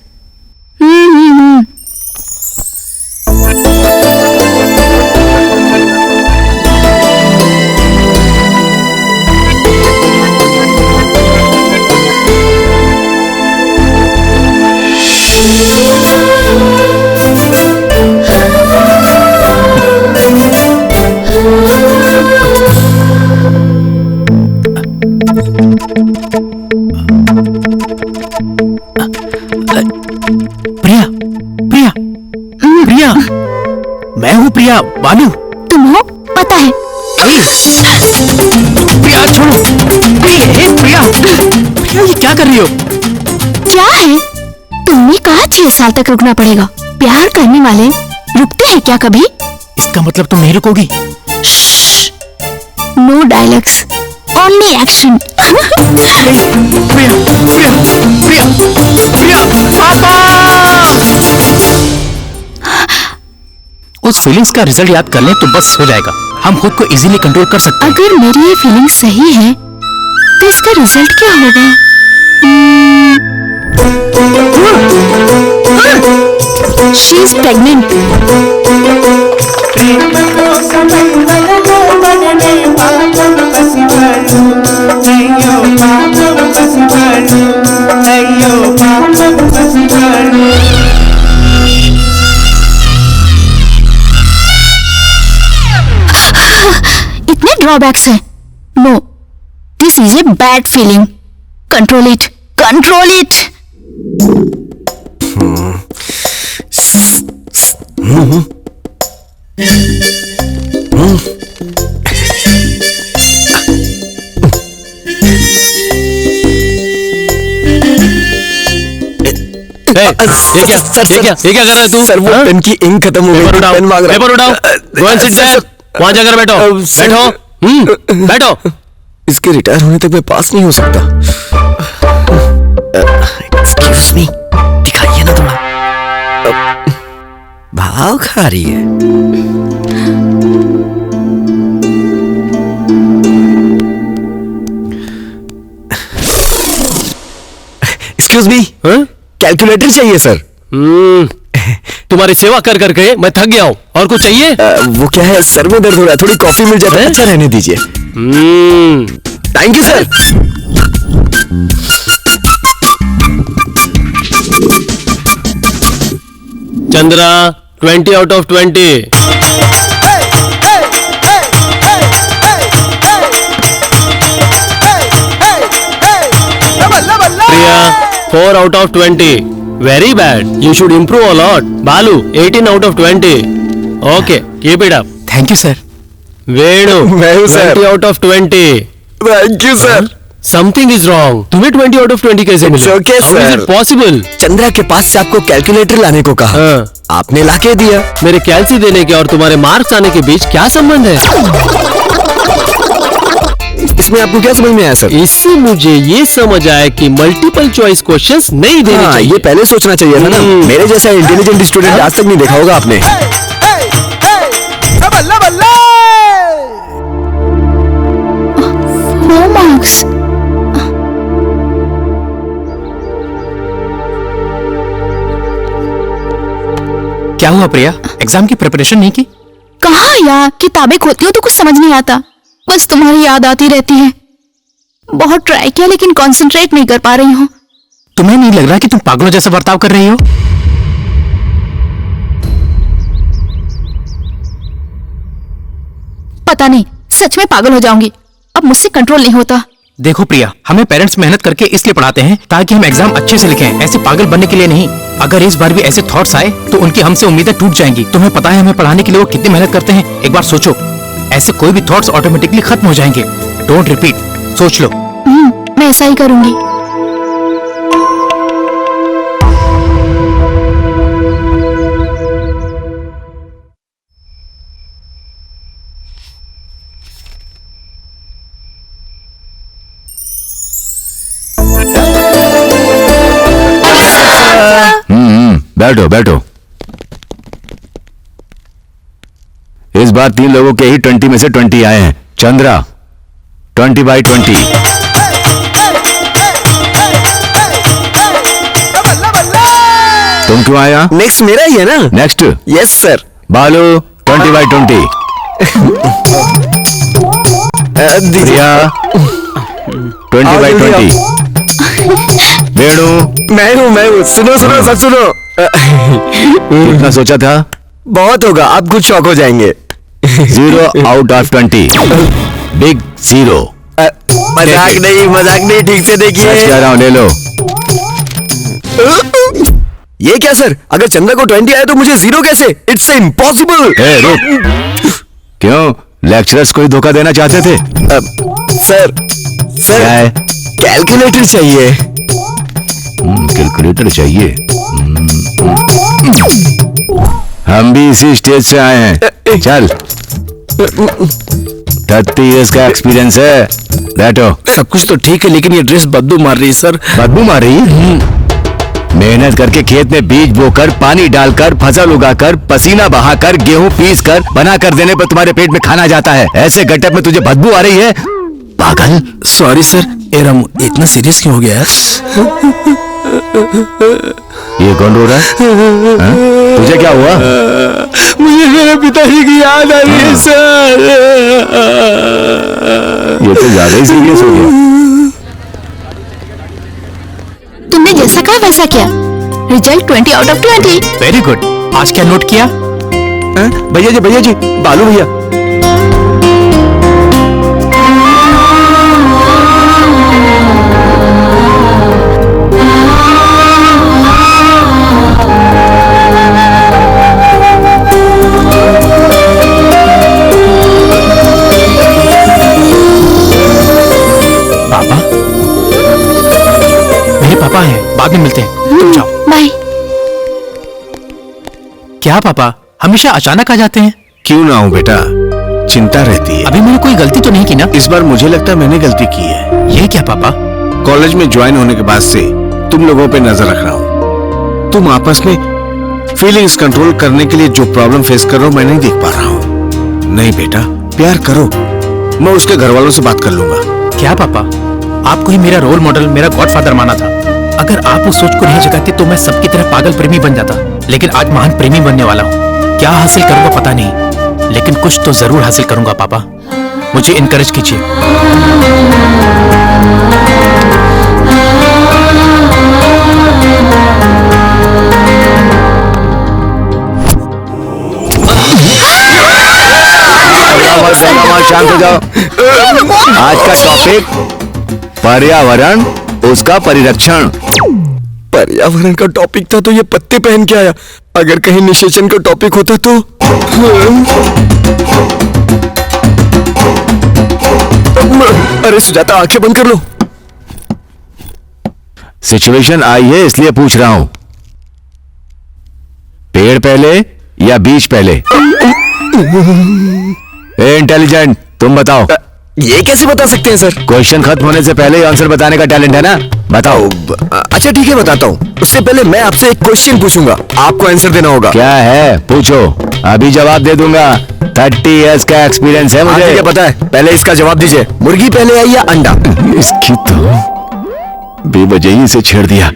प्रिया, प्रिया, प्रिया, मैं हूँ प्रिया, बालू। तुम हो? पता है। प्रिया छोड़ो। प्रिया, प्रिया, प्रिया ये क्या कर रही हो? क्या है? तुमने कहा 6 साल तक रुकना पड़ेगा। प्यार करने वाले रुकते हैं क्या कभी? इसका मतलब तुम नहीं रुकोगी? No dialogues, only action. Priya, Priya, Priya, Priya, पापा! उस फीलिंग्स का रिजल्ट याद कर लें तो बस हो जाएगा। हम खुद को इजीली कंट्रोल कर सकते हैं। अगर मेरी ये फीलिंग सही है तो इसका रिजल्ट क्या होगा? She is pregnant. इतने ड्रॉबैक्स हैं। No, this is a bad feeling. Control it, control it. ये क्या कर रहा है तू? सर वो पेन की इंक खत्म हो पेपर गई। उठाओ, पेन मांग रहा है। पेपर उठाओ। Go and sit there. वहां जाकर बैठो। बैठो। बैठो। इसके रिटायर होने तक मैं पास नहीं हो सकता। एक्सक्यूज मी, दिखाइए ना थोड़ा। भाव खा रही है। एक्सक्यूज मी, कैलकुलेटर चाहिए सर। तुम्हारी सेवा कर करके मैं थक गया हूँ। और कुछ चाहिए? वो क्या है, सर में दर्द हो रहा है, थोड़ी कॉफी मिल जाए तो अच्छा रहने दीजिए। Thank you sir. Chandra, 20 out of 20। Priya, 4 out of 20। Very bad. You should improve a lot. Balu, 18 out of 20. Okay, keep it up. Thank you sir. Venu, मैं हूँ sir. 20 out of 20. Thank you sir. Something is wrong. तुम्हें 20 out of 20 कैसे मिले? okay, How is sir. it possible? Chandra के पास से आपको calculator लाने को कहा। हाँ। आपने लाके दिया। मेरे कैलसी देने के और तुम्हारे मार्क्स आने के बीच क्या संबंध है? इसमें आपको क्या समझ में आया सर? इससे मुझे ये समझ आया कि मल्टीपल चॉइस क्वेश्चंस नहीं देने हाँ, चाहिए। ये पहले सोचना चाहिए था ना। मेरे जैसा इंटेलिजेंट स्टूडेंट आज तक नहीं देखा होगा आपने। No marks. क्या हुआ प्रिया, एग्जाम की प्रिपरेशन नहीं की? कहाँ यार, किताबें खोलती हूँ तो कुछ समझ नहीं आता। बस तुम्हारी याद आती रहती है। बहुत ट्राई किया लेकिन कंसंट्रेट नहीं कर पा रही हूँ। तुम्हें नहीं लग रहा कि तुम पागलों जैसा बर्ताव कर रही हो? पता नहीं, सच में पागल हो जाऊंगी। अब मुझसे कंट्रोल नहीं होता। देखो प्रिया, हमें पेरेंट्स मेहनत करके इसलिए पढ़ाते हैं ताकि हम एग्जाम अच्छे से लिखें, ऐसे पागल बनने के लिए नहीं। अगर इस बार भी ऐसे थॉट्स आए तो उनकी हमसे उम्मीदें टूट जाएंगी। तुम्हें पता है हमें पढ़ाने के लिए वो कितनी मेहनत करते हैं। एक बार सोचो, ऐसे कोई भी थॉट्स ऑटोमेटिकली खत्म हो जाएंगे। डोंट रिपीट, सोच लो। मैं ऐसा ही करूंगी। बैठो बैठो। इस बार 3 लोगों के ही 20 में से 20 आए हैं। चंद्रा, 20/20। तुम क्यों आया? नेक्स्ट मेरा ही है ना? नेक्स्ट। Yes sir. बालू 20/20। प्रिया 20/20। वेणु मैं हूँ। सुनो सब सुनो। कितना सोचा था? बहुत होगा, आप खुद शॉक हो जाएंगे। 0/20। बिग 0। मजाक नहीं, ठीक से देखिए। सच कह रहा हूं, ले लो। ये क्या सर? अगर चंदा को 20 आया तो मुझे 0 कैसे? It's impossible. रुक। क्यों, लेक्चरर्स को ही धोखा देना चाहते थे? सर क्या है? कैलकुलेटर चाहिए। कैलकुलेटर चाहिए? हम भी इसी स्टेज से आए हैं। चल, 30 इयर्स का एक्सपीरियंस है। बैठो। सब कुछ तो ठीक है, लेकिन ये ड्रेस बदबू मार रही है सर। बदबू मार रही है? मेहनत करके खेत में बीज बोकर, पानी डालकर, फसल उगाकर, पसीना बहाकर, गेहूं पीस कर बना कर देने पर तुम्हारे पेट में खाना जाता है। ऐसे गट्टप में तुझे बदबू आ रही है? पागल। Sorry sir. एरम इतना सीरियस क्यों हो गया यार? ये कौन रो रहा है? तुझे क्या हुआ? मुझे मेरे पिताजी की याद आ रही है सर। ये तो ज्यादा ही सीरियस हो गया। तुमने जैसा कहा वैसा किया। रिजल्ट 20/20। Very good. आज क्या नोट किया? भैया जी, बालू भैया। पापा है, बाद में मिलते हैं। तुम जाओ। बाय। क्या पापा हमेशा अचानक आ जाते हैं? क्यों ना हूँ बेटा, चिंता रहती है। अभी मैंने कोई गलती तो नहीं की ना? इस बार मुझे लगता है मैंने गलती की है। ये क्या पापा? कॉलेज में ज्वाइन होने के बाद से तुम लोगों पे नजर रख रहा हूँ। तुम आपस में फीलिंग्स कंट्रोल करने के लिए जो प्रॉब्लम फेस कर रहे हो मैं नहीं देख पा रहा हूँ। नहीं बेटा, प्यार करो, मैं उसके घर वालों से बात कर लूंगा। क्या पापा, आपको ही मेरा रोल मॉडल, मेरा गॉडफादर माना था। अगर आप उस सोच को नहीं जगाते तो मैं सबकी तरह पागल प्रेमी बन जाता। लेकिन आज महान प्रेमी बनने वाला हूँ। क्या हासिल करूंगा पता नहीं, लेकिन कुछ तो जरूर हासिल करूंगा। पापा मुझे इनकरेज कीजिए। शांत हो जाओ। आज का टॉपिक पर्यावरण, उसका परिरक्षण। पर्यावरण का टॉपिक था तो ये पत्ते पहन के आया। अगर कहीं निषेचन का टॉपिक होता तो अरे सुजाता, आंखें बंद कर लो। सिचुएशन आई है इसलिए पूछ रहा हूं। पेड़ पहले या बीज पहले? इंटेलिजेंट, तुम बताओ। ये कैसे बता सकते हैं सर? क्वेश्चन खत्म होने से पहले ही आंसर बताने का टैलेंट है ना? बताओ। अच्छा ठीक है, बताता हूँ। उससे पहले मैं आपसे एक क्वेश्चन पूछूंगा, आपको आंसर देना होगा। क्या है? पूछो, अभी जवाब दे दूंगा। 30 इयर्स का एक्सपीरियंस है मुझे। क्या पता है? पहले इसका जवाब दीजिए। मुर्गी पहले आई या अंडा? इसकी तो बेवजह से छेड़ दिया,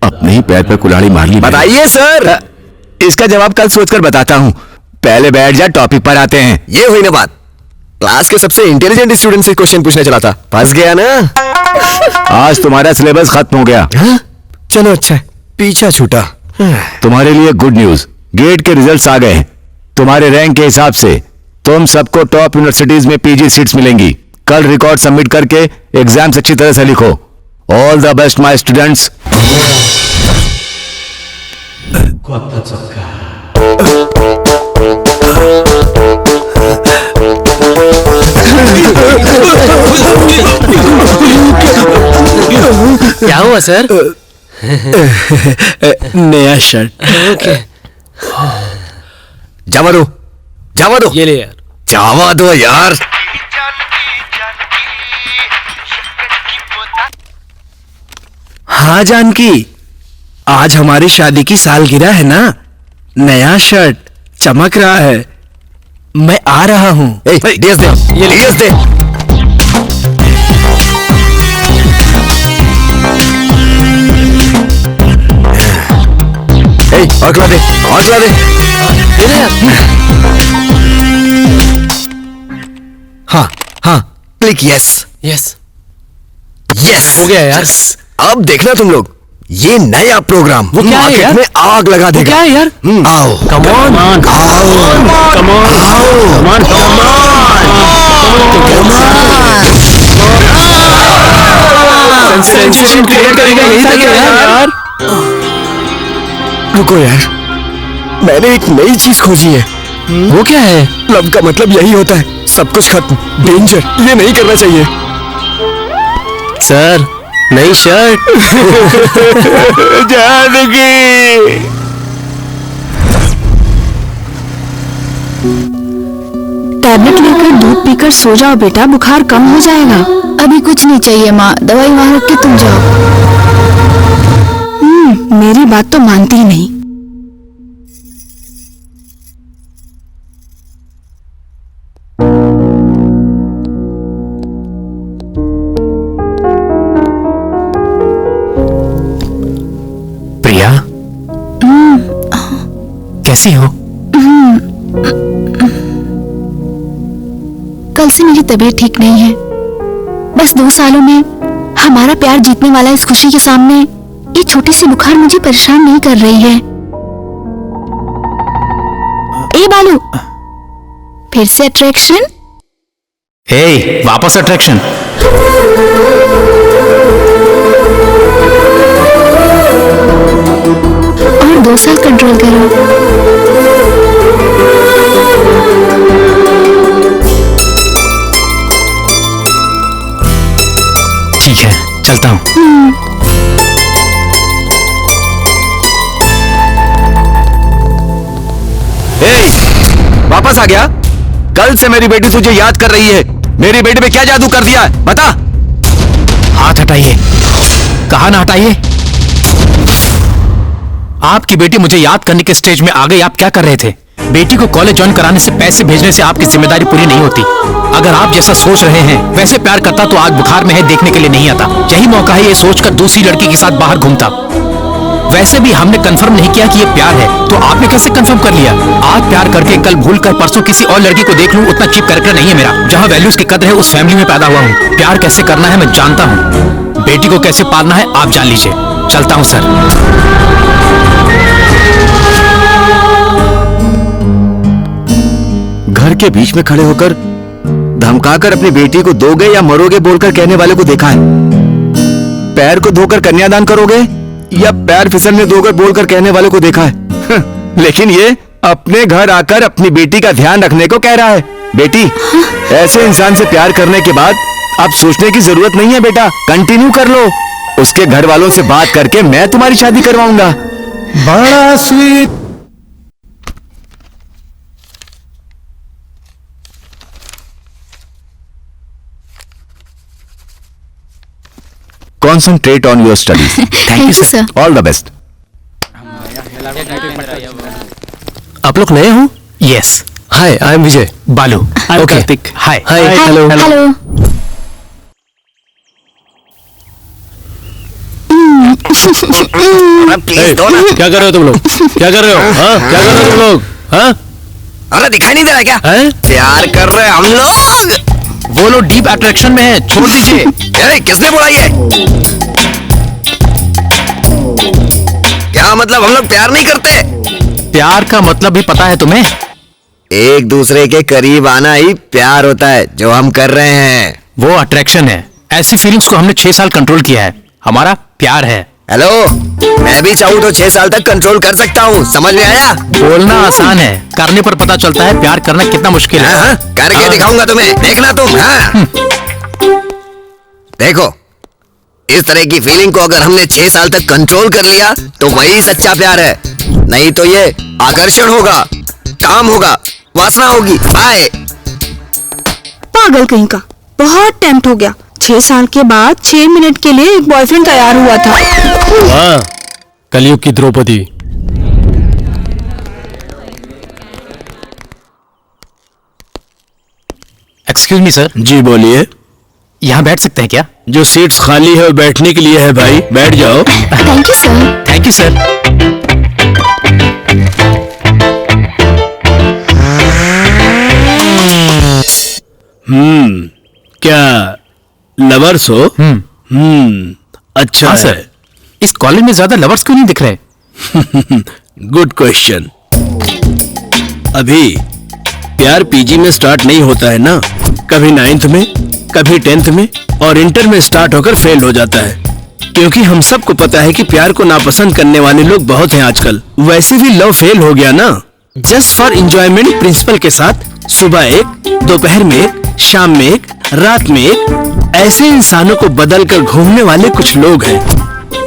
अपने ही पैर पे कुल्हाड़ी मार ली। बताइए सर। इसका जवाब कल सोचकर बताता हूँ, पहले बैठ जा, टॉपिक पर आते हैं। ये हुई ना बात। क्लास के सबसे इंटेलिजेंट स्टूडेंट से क्वेश्चन पूछने चला था, फंस गया ना। आज तुम्हारा सिलेबस खत्म हो गया। चलो अच्छा, पीछा छूटा। तुम्हारे लिए गुड न्यूज, गेट के रिजल्ट्स आ गए हैं। तुम्हारे रैंक के हिसाब से तुम सबको टॉप यूनिवर्सिटीज में पीजी सीट्स मिलेंगी। कल रिकॉर्ड सबमिट करके एग्जाम्स अच्छी तरह से लिखो। All the best my students. क्या हुआ सर? नया शर्ट। जावा दो, जावा दो। ये ले यार। जावा दो यार। हाँ जानकी, आज हमारी शादी की सालगिरह है ना। नया शर्ट चमक रहा है। मैं आ रहा हूँ। डीएस दे, ये डीएस दे। और खिला दे, और खिला दे। हाँ हाँ, क्लिक यस। यस यस हो गया यार। यस। अब देखना तुम लोग, ये नया प्रोग्राम वो क्या है मार्केट यार? में आग लगा देगा। क्या है यार? आओ, कम ऑन सेंसेशन क्रिएट करेगा, यही था क्या यार? रुको यार, मैंने एक नई चीज खोजी है। वो क्या है? लव का मतलब यही होता है, सब कुछ खत्म, डेंजर, ये नहीं करना चाहिए। सर नई शर्ट। जानकी, टैबलेट लेकर दूध पीकर सो जाओ बेटा, बुखार कम हो जाएगा। अभी कुछ नहीं चाहिए माँ, दवाई वहाँ रख के तुम जाओ। मेरी बात तो मानती ही नहीं। प्रिया, कैसी हो? कल से मेरी तबीयत ठीक नहीं है। बस 2 सालों में हमारा प्यार जीतने वाला इस खुशी के सामने ये छोटी सी बुखार मुझे परेशान नहीं कर रही है। ए बालू, फिर से अट्रैक्शन? हे, वापस अट्रैक्शन? और 2 साल कंट्रोल करो। ठीक है, चलता हूँ। वापस आ गया? कल से मेरी बेटी तुझे याद कर रही है। मेरी बेटी पे क्या जादू कर दिया है, बता। हाथ हटाइए। कहा ना हटाइए। आपकी बेटी मुझे याद करने के स्टेज में आ गई। आप क्या कर रहे थे? बेटी को कॉलेज ज्वाइन कराने से, पैसे भेजने से आपकी जिम्मेदारी पूरी नहीं होती। अगर आप जैसा सोच रहे हैं वैसे प्यार करता तो आज बुखार में है, देखने के लिए नहीं आता। यही मौका है ये सोचकर दूसरी लड़की के साथ बाहर घूमता। वैसे भी हमने कंफर्म नहीं किया कि ये प्यार है, तो आपने कैसे कंफर्म कर लिया? आज प्यार करके कल भूल कर परसों किसी और लड़की को देख लूं, उतना चीप कैरेक्टर नहीं है मेरा। जहां वैल्यूज की कदर है उस फैमिली में पैदा हुआ हूं। प्यार कैसे करना है मैं जानता हूं। बेटी को कैसे पालना है आप जान लीजिए। चलता हूं सर। घर के बीच में खड़े होकर धमकाकर अपनी बेटी को दोगे या मरोगे बोलकर कहने वाले को देखा है। पैर को धोकर कन्यादान करोगे या पैर फिसलने दोगे बोलकर कहने वाले को देखा है। लेकिन ये अपने घर आकर अपनी बेटी का ध्यान रखने को कह रहा है। बेटी, ऐसे इंसान से प्यार करने के बाद अब सोचने की जरूरत नहीं है बेटा, कंटिन्यू कर लो। उसके घर वालों से बात करके मैं तुम्हारी शादी करवाऊंगा। बड़ा sweet. Concentrate on your studies. Thank you, sir. All the best. आप लोग नए हो? यस। हाय, आई एम विजय। बालू। I'm Kartik. Hi. Hi, hello. Hello. Please दो ना। क्या कर रहे हो तुम लोग? क्या कर रहे हो? हाँ, क्या कर रहे हो तुम लोग? हाँ? अरे दिखाई नहीं दे रहा क्या? हैं? प्यार कर रहे हैं हम लोग। वो लोग डीप अट्रैक्शन में है, छोड़ दीजिए। अरे किसने बोला ये? क्या मतलब हम लोग प्यार नहीं करते? प्यार का मतलब भी पता है तुम्हें? एक दूसरे के करीब आना ही प्यार होता है, जो हम कर रहे हैं। वो अट्रैक्शन है। ऐसी फीलिंग्स को हमने 6 साल कंट्रोल किया है। हमारा प्यार है। हेलो, मैं भी चाहूँ तो 6 साल तक कंट्रोल कर सकता हूँ, समझ में आया? बोलना आसान है, करने पर पता चलता है प्यार करना कितना मुश्किल है। हाँ, करके दिखाऊंगा तुम्हें, देखना तुम। हाँ। देखो, इस तरह की फीलिंग को अगर हमने 6 साल तक कंट्रोल कर लिया तो वही सच्चा प्यार है। नहीं तो ये आकर्षण होगा, काम होगा, वासना होगी। बाय। पागल कहीं का, बहुत टेम्प्ट हो गया। 6 साल के बाद 6 मिनट के लिए एक बॉयफ्रेंड तैयार हुआ था। हाँ, कलयुग की द्रौपदी। Excuse me sir. जी बोलिए। यहाँ बैठ सकते हैं क्या? जो सीट्स खाली है वो बैठने के लिए है भाई, बैठ जाओ। Thank you sir. Thank you sir. क्या लवर्स हो? अच्छा हाँ है। सर, इस कॉलेज में ज्यादा लवर्स क्यों नहीं दिख रहे? Good question. अभी प्यार पीजी में स्टार्ट नहीं होता है ना, कभी 9th में, कभी 10th में, और इंटर में स्टार्ट होकर फेल हो जाता है। क्योंकि हम सबको पता है कि प्यार को नापसंद करने वाले लोग बहुत हैं आजकल। वैसे भी लव फेल हो गया ना, जस्ट फॉर एंजॉयमेंट प्रिंसिपल के साथ सुबह एक, दोपहर में एक, शाम में एक, रात में एक, ऐसे इंसानों को बदल कर घूमने वाले कुछ लोग हैं।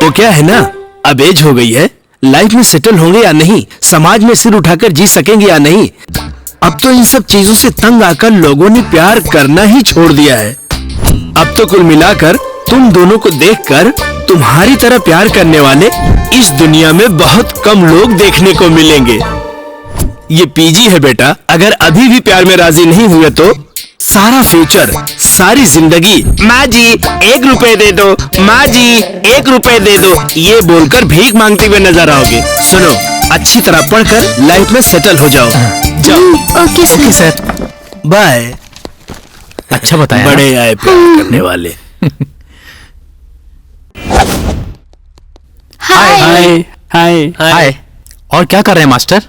वो क्या है ना, अब एज हो गई है, लाइफ में सेटल होंगे या नहीं, समाज में सिर उठाकर जी सकेंगे या नहीं। अब तो इन सब चीजों से तंग आकर लोगों ने प्यार करना ही छोड़ दिया है। अब तो कुल मिलाकर तुम दोनों को देखकर तुम्हारी तरह प्यार करने वाले इस दुनिया में बहुत कम लोग देखने को मिलेंगे। ये पीजी है बेटा, अगर अभी भी प्यार में राजी नहीं हुए तो सारा फ्यूचर, सारी जिंदगी माँ जी 1 रुपए दे दो, माँ जी 1 रुपए दे दो, ये बोलकर भीख मांगते हुए नजर आओगे। सुनो, अच्छी तरह पढ़कर लाइफ में सेटल हो जाओ। जाओ। Okay sir. बाय। अच्छा बताया। बड़े आए प्यार करने वाले। हाय। हाय। और क्या कर रहे हैं मास्टर?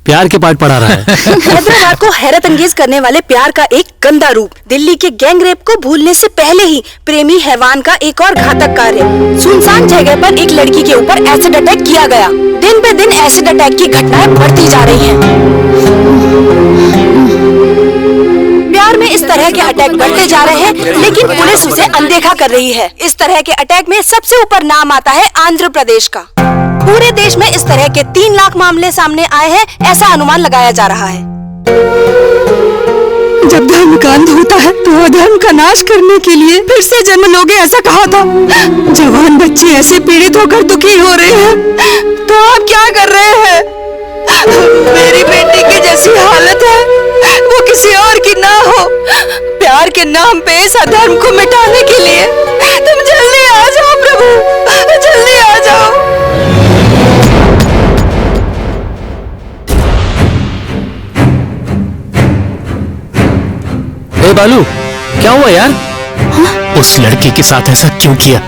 प्यार के पाठ पढ़ा रहा है। हैदराबाद को हैरत अंगेज करने वाले प्यार का एक गंदा रूप। दिल्ली के गैंग रेप को भूलने से पहले ही प्रेमी हैवान का एक और घातक कार्य। सुनसान जगह पर एक लड़की के ऊपर एसिड अटैक किया गया। दिन पे दिन एसिड अटैक की घटनाएं बढ़ती जा रही हैं। प्यार में इस तरह के अटैक बढ़ते जा रहे हैं, लेकिन पुलिस उसे अनदेखा कर रही है। इस तरह के अटैक में सबसे ऊपर नाम आता है आंध्र प्रदेश का। पूरे देश में इस तरह के 3 लाख मामले सामने आए हैं, ऐसा अनुमान लगाया जा रहा है। जब धर्म का अंत होता है तो अधर्म का नाश करने के लिए फिर से जन्म लोगे, ऐसा कहा था। जवान बच्चे ऐसे पीड़ित होकर दुखी हो रहे हैं, तो आप क्या कर रहे हैं? मेरी बेटी की जैसी हालत है वो किसी और की ना हो। प्यार के नाम पे इस अधर्म को मिटाने के लिए तुम जल्दी आ जाओ प्रभु, जल्दी आ जाओ। ए बालू, क्या हुआ यार? उस लड़की के साथ ऐसा क्यों किया?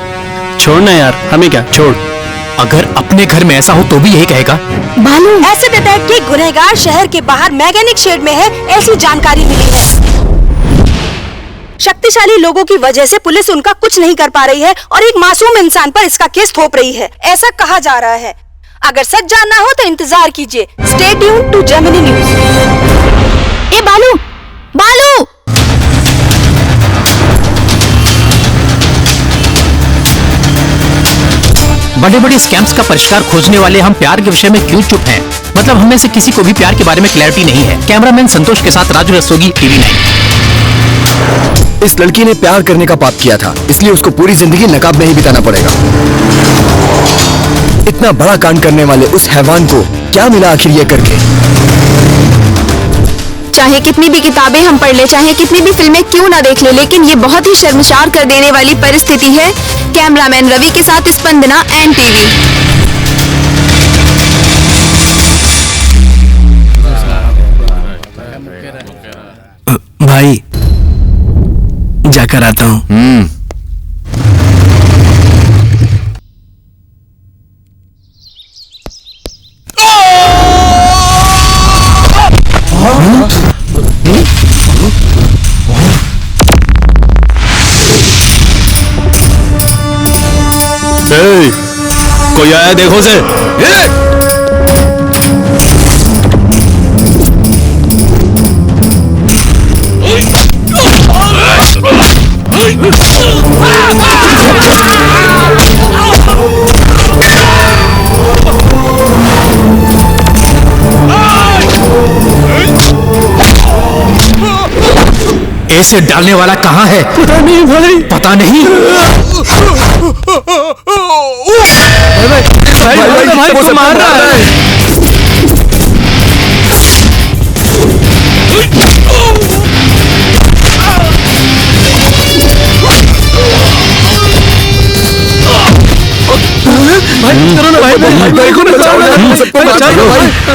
छोड़ना यार, हमें क्या, छोड़। अगर अपने घर में ऐसा हो तो भी यही कहेगा। बालू, एसिड अटैक के गुनहगार शहर के बाहर मैकेनिक शेड में है, ऐसी जानकारी मिली है। शक्तिशाली लोगों की वजह से पुलिस उनका कुछ नहीं कर पा रही है और एक मासूम इंसान पर इसका केस थोप रही है, ऐसा कहा जा रहा है। अगर सच जानना हो तो इंतजार कीजिए। Stay tuned to Gemini news. ए बालू, बालू! बड़े बड़े स्कैम्स का परिष्कार खोजने वाले हम प्यार के विषय में क्यों चुप हैं? मतलब हम में से किसी को भी प्यार के बारे में क्लैरिटी नहीं है। कैमरामैन संतोष के साथ राजू रस्तोगी, TV 9। इस लड़की ने प्यार करने का पाप किया था, इसलिए उसको पूरी जिंदगी नकाब में ही बिताना पड़ेगा। इतना बड़ा कांड करने वाले उस हैवान को क्या मिला आखिर ये करके? चाहे कितनी भी किताबें हम पढ़ ले, चाहे कितनी भी फिल्में क्यों ना देख ले, लेकिन ये बहुत ही शर्मसार कर देने वाली परिस्थिति है। कैमरामैन रवि के साथ स्पंदना, NTV। भाई, जाकर आता हूँ। कोई आया देखो से। एसिड डालने वाला कहाँ है? पता नहीं भाई, पता नहीं। भाई वो मार रहा है।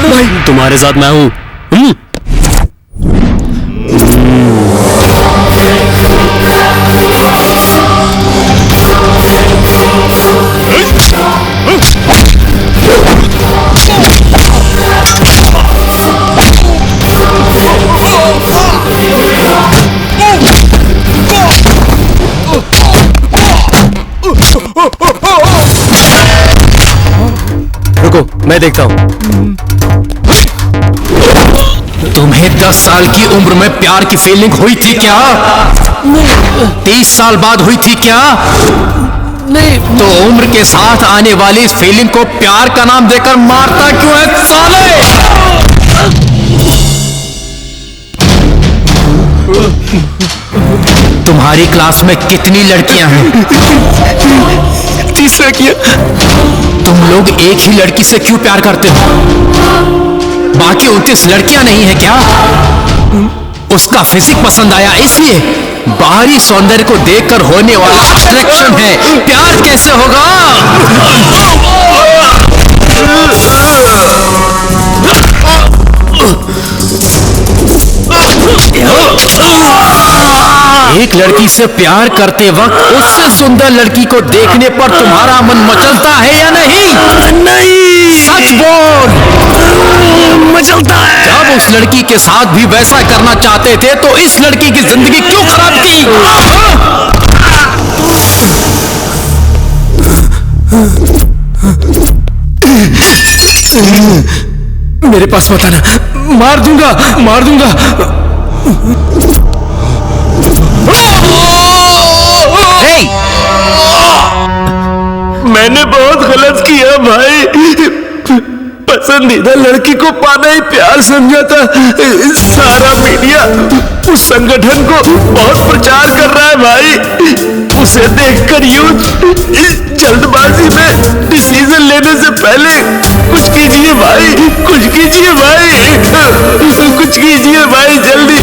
भाई तुम्हारे साथ मैं हूँ। रुको, मैं देखता हूँ। तुम्हें 10 साल की उम्र में प्यार की फीलिंग हुई थी क्या? 30 साल बाद हुई थी क्या? नहीं। तो उम्र के साथ आने वाली इस फीलिंग को प्यार का नाम देकर मारता क्यों है साले? तुम्हारी क्लास में कितनी लड़कियां हैं? 30 लड़कियां। तुम लोग एक ही लड़की से क्यों प्यार करते हो? बाकी 29 लड़कियां नहीं है क्या? उसका फिजिक पसंद आया इसलिए? बाहरी सौंदर्य को देखकर होने वाला अट्रैक्शन है, प्यार कैसे होगा? एक लड़की से प्यार करते वक्त उससे सुंदर लड़की को देखने पर तुम्हारा मन मचलता है या नहीं? नहीं। सच बोल। मचलता है। जब उस लड़की के साथ भी वैसा करना चाहते थे तो इस लड़की की जिंदगी क्यों खराब की? मेरे पास मत आना, मार दूंगा, मार दूंगा। मैंने बहुत गलत किया भाई। पसंदीदा लड़की को पाना ही प्यार समझा था। सारा मीडिया उस संगठन को बहुत प्रचार कर रहा है भाई। उसे देखकर यूथ जल्दबाजी में डिसीजन लेने से पहले कुछ कीजिए भाई, कुछ कीजिए भाई, कुछ कीजिए भाई, जल्दी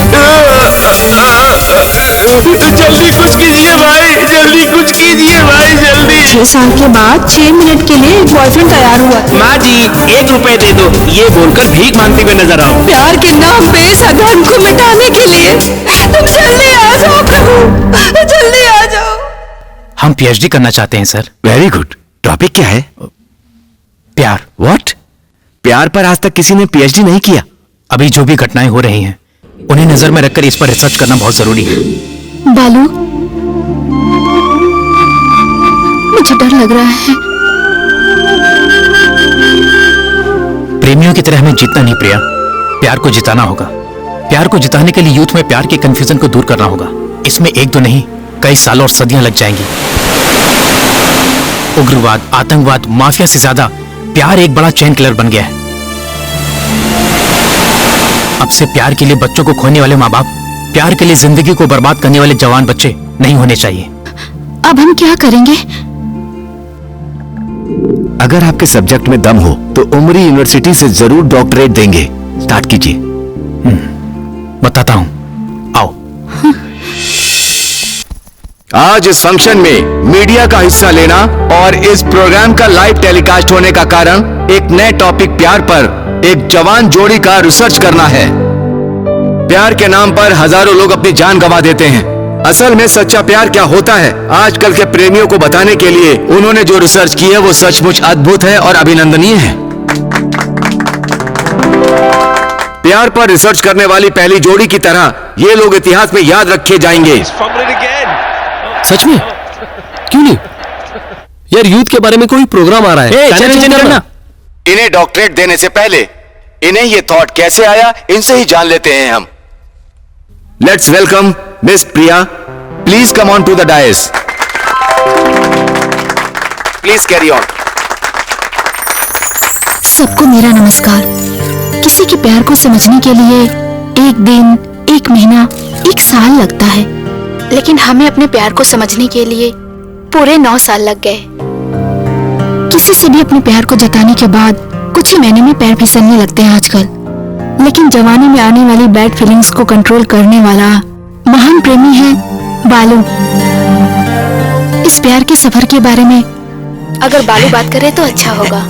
जल्दी कुछ कीजिए भाई, जल्दी कुछ कीजिए भाई, जल्दी। 6 साल के बाद 6 मिनट के लिए एक बॉयफ्रेंड तैयार हुआ। माँ जी 1 रुपए दे दो, ये बोलकर भीख मांगते हुए नजर आओ। प्यार के नाम पे इस अधर्म को मिटाने के लिए तुम जल्दी आ जाओ प्रभु, जल्दी आ जाओ। हम पीएचडी करना चाहते हैं सर। Very good. टॉपिक क्या है? प्यार। व्हाट? प्यार पर आज तक किसी ने पीएचडी नहीं किया। अभी जो भी घटनाएं हो रही हैं उन्हें नजर में रखकर इस पर रिसर्च करना बहुत जरूरी है। बालू, मुझे डर लग रहा है। प्रेमियों की तरह हमें जीतना नहीं प्रिया, प्यार को जिताना होगा। प्यार को जिताने के लिए यूथ में प्यार के कंफ्यूजन को दूर करना होगा। इसमें 1-2 नहीं, कई साल और सदियां लग जाएंगी। उग्रवाद, आतंकवाद, माफिया से ज्यादा प्यार एक बड़ा चेन किलर बन गया है। अब से प्यार के लिए बच्चों को खोने वाले माँ बाप, प्यार के लिए जिंदगी को बर्बाद करने वाले जवान बच्चे नहीं होने चाहिए। अब हम क्या करेंगे? अगर आपके सब्जेक्ट में दम हो तो उमरी यूनिवर्सिटी से जरूर डॉक्टरेट देंगे। स्टार्ट कीजिए। बताता हूं, आओ। आज इस फंक्शन में मीडिया का हिस्सा लेना और इस प्रोग्राम का लाइव टेलीकास्ट होने का कारण एक नए टॉपिक प्यार पर एक जवान जोड़ी का रिसर्च करना है। प्यार के नाम पर हजारों लोग अपनी जान गंवा देते हैं। असल में सच्चा प्यार क्या होता है, आजकल के प्रेमियों को बताने के लिए उन्होंने जो रिसर्च की है वो सचमुच अद्भुत है और अभिनंदनीय है। प्यार पर रिसर्च करने वाली पहली जोड़ी की तरह ये लोग इतिहास में याद रखे जाएंगे। सच में? क्यों नहीं? यार यूथ के बारे में कोई प्रोग्राम आ रहा है। चैनल करना। इन्हें डॉक्टरेट देने से पहले इन्हें ये थॉट कैसे आया, इनसे ही जान लेते हैं हम। Let's welcome miss Priya. Please come on to the dais. Please carry on. सबको मेरा नमस्कार। किसी के प्यार को समझने के लिए 1 दिन, 1 महीना, 1 साल लगता है, लेकिन हमें अपने प्यार को समझने के लिए पूरे 9 साल लग गए। किसी से भी अपने प्यार को जताने के बाद कुछ ही महीने में पैर फिसलने लगते हैं आजकल। लेकिन जवानी में आने वाली बैड फीलिंग्स को कंट्रोल करने वाला महान प्रेमी है बालू। इस प्यार के सफर के बारे में अगर बालू बात करे तो अच्छा होगा।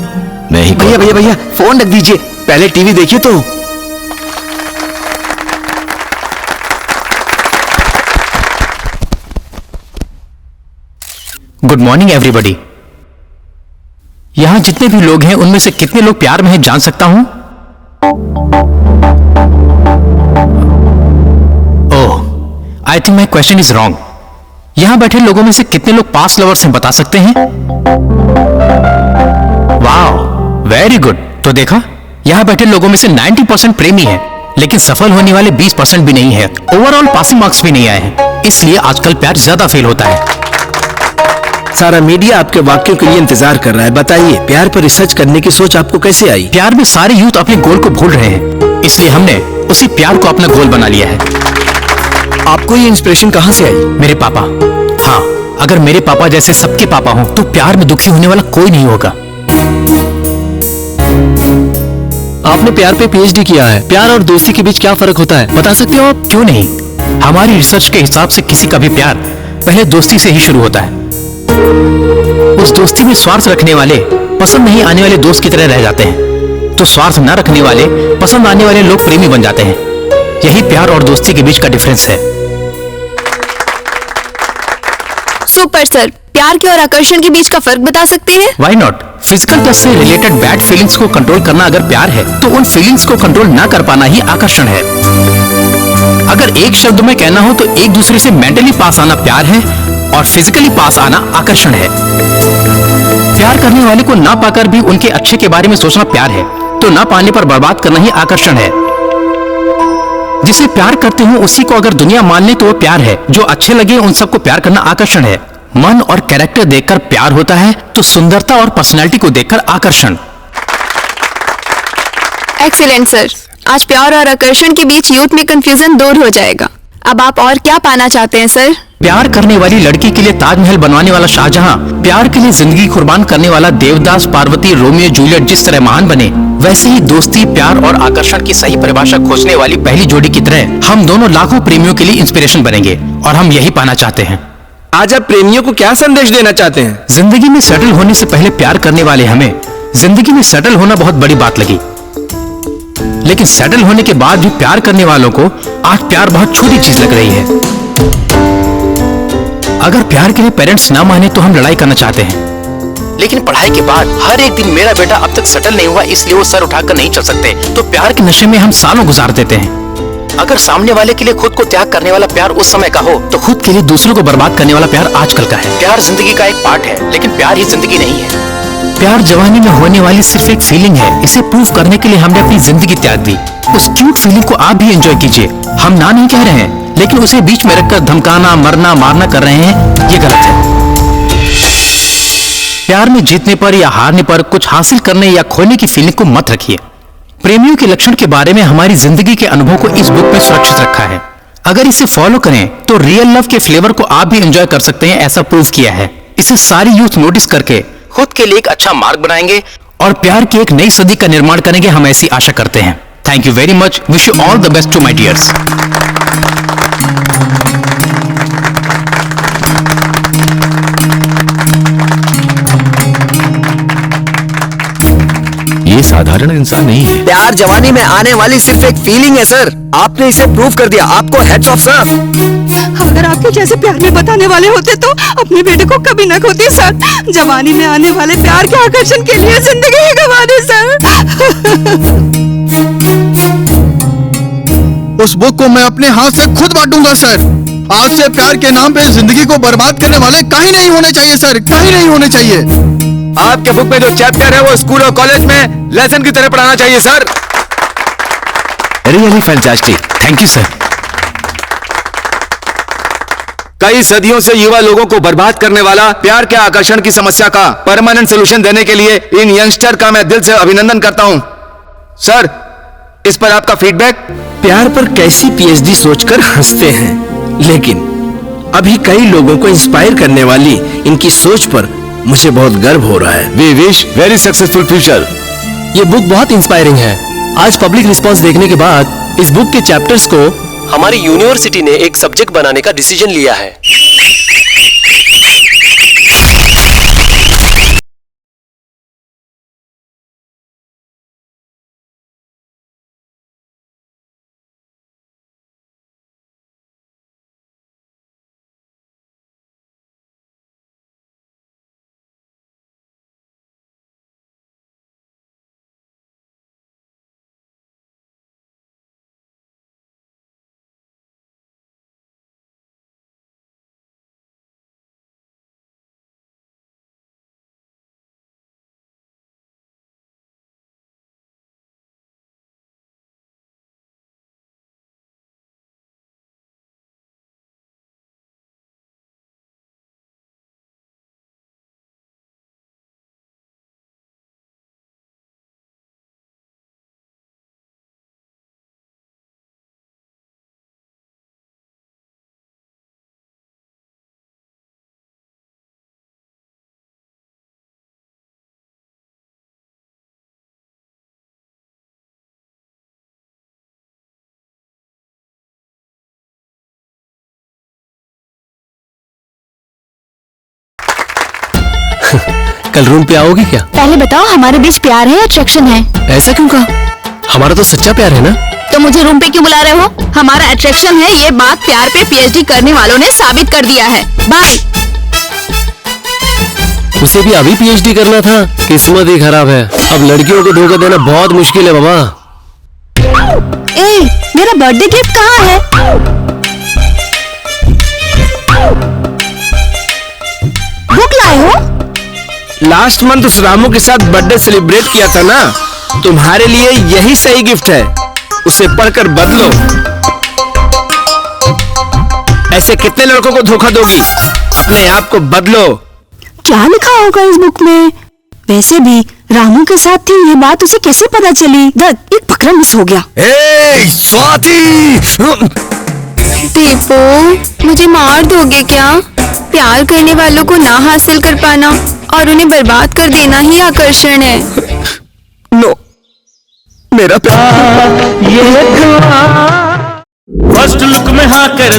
नहीं भैया भैया भैया, फोन रख दीजिए, पहले टीवी देखिए तो। Good morning everybody. यहां जितने भी लोग हैं उनमें से कितने लोग प्यार में हैं जान सकता हूं? Oh, I think my question is wrong. यहां बैठे लोगों में से कितने लोग पास्ट लवर्स हैं बता सकते हैं? Wow, very good. तो देखा, यहाँ बैठे लोगों में से 90% प्रेमी है, लेकिन सफल होने वाले 20% भी नहीं है। ओवरऑल पासिंग मार्क्स भी नहीं आए हैं, इसलिए आजकल प्यार ज्यादा फेल होता है। सारा मीडिया आपके वाक्यों के लिए इंतजार कर रहा है। बताइए, प्यार पर रिसर्च करने की सोच आपको कैसे आई? प्यार में सारे यूथ अपने गोल को भूल रहे हैं, इसलिए हमने उसी प्यार को अपना गोल बना लिया है। आपको ये इंस्पिरेशन कहाँ से आई? मेरे पापा। हाँ, अगर मेरे पापा जैसे सबके पापा हों तो प्यार में दुखी होने वाला कोई नहीं होगा। आपने प्यार पे पीएचडी किया है, प्यार और दोस्ती के बीच क्या फर्क होता है, बता सकते हो आप? क्यों नहीं, हमारी रिसर्च के हिसाब से किसी का भी प्यार पहले दोस्ती से ही शुरू होता है। उस दोस्ती में स्वार्थ रखने वाले पसंद नहीं आने वाले दोस्त की तरह रह जाते हैं, तो स्वार्थ न रखने वाले पसंद आने वाले लोग प्रेमी बन जाते हैं। यही प्यार और दोस्ती के बीच का डिफरेंस है। सुपर सर, प्यार के और आकर्षण के बीच का फर्क बता सकते हैं? Why not? फिजिकल टच से रिलेटेड बैड फीलिंग्स को कंट्रोल करना अगर प्यार है, तो उन फीलिंग्स को कंट्रोल ना कर पाना ही आकर्षण है। अगर एक शब्द में कहना हो तो एक दूसरे से मेंटली पास आना प्यार है और फिजिकली पास आना आकर्षण है। प्यार करने वाले को ना पाकर भी उनके अच्छे के बारे में सोचना प्यार है, तो ना पाने पर बर्बाद करना ही आकर्षण है। जिसे प्यार करते हो उसी को अगर दुनिया मान ले तो वो प्यार है। जो अच्छे लगे उन सबको प्यार करना आकर्षण है। मन और कैरेक्टर देखकर प्यार होता है, तो सुंदरता और पर्सनैलिटी को देखकर आकर्षण। एक्सीलेंट सर, आज प्यार और आकर्षण के बीच यूथ में कंफ्यूजन दूर हो जाएगा। अब आप और क्या पाना चाहते हैं सर? प्यार करने वाली लड़की के लिए ताजमहल बनवाने वाला शाहजहां, प्यार के लिए जिंदगी कुर्बान करने वाला देवदास, पार्वती, रोमियो जूलियट जिस तरह महान बने, वैसे ही दोस्ती, प्यार और आकर्षण की सही परिभाषा खोजने वाली पहली जोड़ी की तरह हम दोनों लाखों प्रेमियों के लिए इंस्पिरेशन बनेंगे, और हम यही पाना चाहते हैं। आज आप प्रेमियों को क्या संदेश देना चाहते हैं? जिंदगी में सेटल होने से पहले प्यार करने वाले हमें जिंदगी में सेटल होना बहुत बड़ी बात लगी, लेकिन सेटल होने के बाद भी प्यार करने वालों को आज प्यार बहुत छोटी चीज लग रही है। अगर प्यार के लिए पेरेंट्स ना माने तो हम लड़ाई करना चाहते हैं, लेकिन पढ़ाई के बाद हर एक दिन मेरा बेटा अब तक सेटल नहीं हुआ इसलिए वो सर उठाकर नहीं चल सकते, तो प्यार के नशे में हम सालों गुजार देते हैं। अगर सामने वाले के लिए खुद को त्याग करने वाला प्यार उस समय का हो, तो खुद के लिए दूसरों को बर्बाद करने वाला प्यार आजकल का है। प्यार जिंदगी का एक पार्ट है, लेकिन प्यार ही जिंदगी नहीं है। प्यार जवानी में होने वाली सिर्फ एक फीलिंग है। इसे प्रूव करने के लिए हमने अपनी जिंदगी त्याग दी। उस क्यूट फीलिंग को आप भी एंजॉय कीजिए। हम ना नहीं कह रहे हैं, लेकिन उसे बीच में रखकर धमकाना, मरना, मारना कर रहे हैं, ये गलत है। प्यार में जीतने पर या हारने पर, कुछ हासिल करने या खोने की फीलिंग को मत रखिए। प्रेमियों के लक्षण के बारे में हमारी जिंदगी के अनुभव को इस बुक में सुरक्षित रखा है। अगर इसे फॉलो करें तो रियल लव के फ्लेवर को आप भी एंजॉय कर सकते हैं, ऐसा प्रूव किया है। इसे सारी यूथ नोटिस करके खुद के लिए एक अच्छा मार्ग बनाएंगे और प्यार की एक नई सदी का निर्माण करेंगे, हम ऐसी आशा करते हैं। Thank you very much. Wish you all the best to my dears. ये साधारण इंसान नहीं है। प्यार जवानी में आने वाली सिर्फ एक फीलिंग है सर। आपने इसे प्रूव कर दिया, आपको हेड्स ऑफ सर। अगर आपके जैसे प्यार में बताने वाले होते तो अपने बेटे को कभी न खोते सर। जवानी में आने वाले प्यार के आकर्षण के लिए जिंदगी ही गंवा दी सर। उस बुक को मैं अपने हाथ से खुद बांटूंगा सर। आज से प्यार के नाम पे जिंदगी को बर्बाद करने वाले कहीं नहीं होने चाहिए सर, कहीं नहीं होने चाहिए। आपके बुक में जो चैप्टर है वो स्कूल और कॉलेज में लेसन की तरह पढ़ाना चाहिए sir. Really fantastic. Thank you sir. कई सदियों से युवा लोगों को बर्बाद करने वाला प्यार के आकर्षण की समस्या का परमानेंट सोल्यूशन देने के लिए इन यंगस्टर का मैं दिल से अभिनंदन करता हूं। सर, इस पर आपका फीडबैक? प्यार पर कैसी पीएचडी सोचकर हंसते हैं, लेकिन अभी कई लोगों को इंस्पायर करने वाली इनकी सोच पर मुझे बहुत गर्व हो रहा है। We wish very successful future. ये बुक बहुत इंस्पायरिंग है। आज पब्लिक रिस्पांस देखने के बाद इस बुक के चैप्टर्स को हमारी यूनिवर्सिटी ने एक सब्जेक्ट बनाने का डिसीजन लिया है। कल रूम पे आओगी क्या? पहले बताओ हमारे बीच प्यार है या अट्रैक्शन है? ऐसा क्यों कहा? हमारा तो सच्चा प्यार है ना। तो मुझे रूम पे क्यों बुला रहे हो? हमारा अट्रैक्शन है, ये बात प्यार पे पीएचडी करने वालों ने साबित कर दिया है। बाय। उसे भी अभी पीएचडी करना था, किस्मत ही खराब है। अब लड़कियों को धोखा देना बहुत मुश्किल है बाबा। ए, मेरा बर्थडे गिफ्ट कहाँ है? बुक लाए हो? लास्ट मंथ उस रामू के साथ बर्थडे सेलिब्रेट किया था ना, तुम्हारे लिए यही सही गिफ्ट है। उसे पढ़कर बदलो। ऐसे कितने लड़कों को धोखा दोगी? अपने आप को बदलो। क्या लिखा होगा इस बुक में? वैसे भी रामू के साथ थी ये बात उसे कैसे पता चली? एक फकरा मिस हो गया। स्वाति! दीपू, मुझे मार दोगे क्या? प्यार करने वालों को ना हासिल कर पाना और उन्हें बर्बाद कर देना ही आकर्षण है। नो, मेरा प्यार फर्स्ट लुक में हाँ कर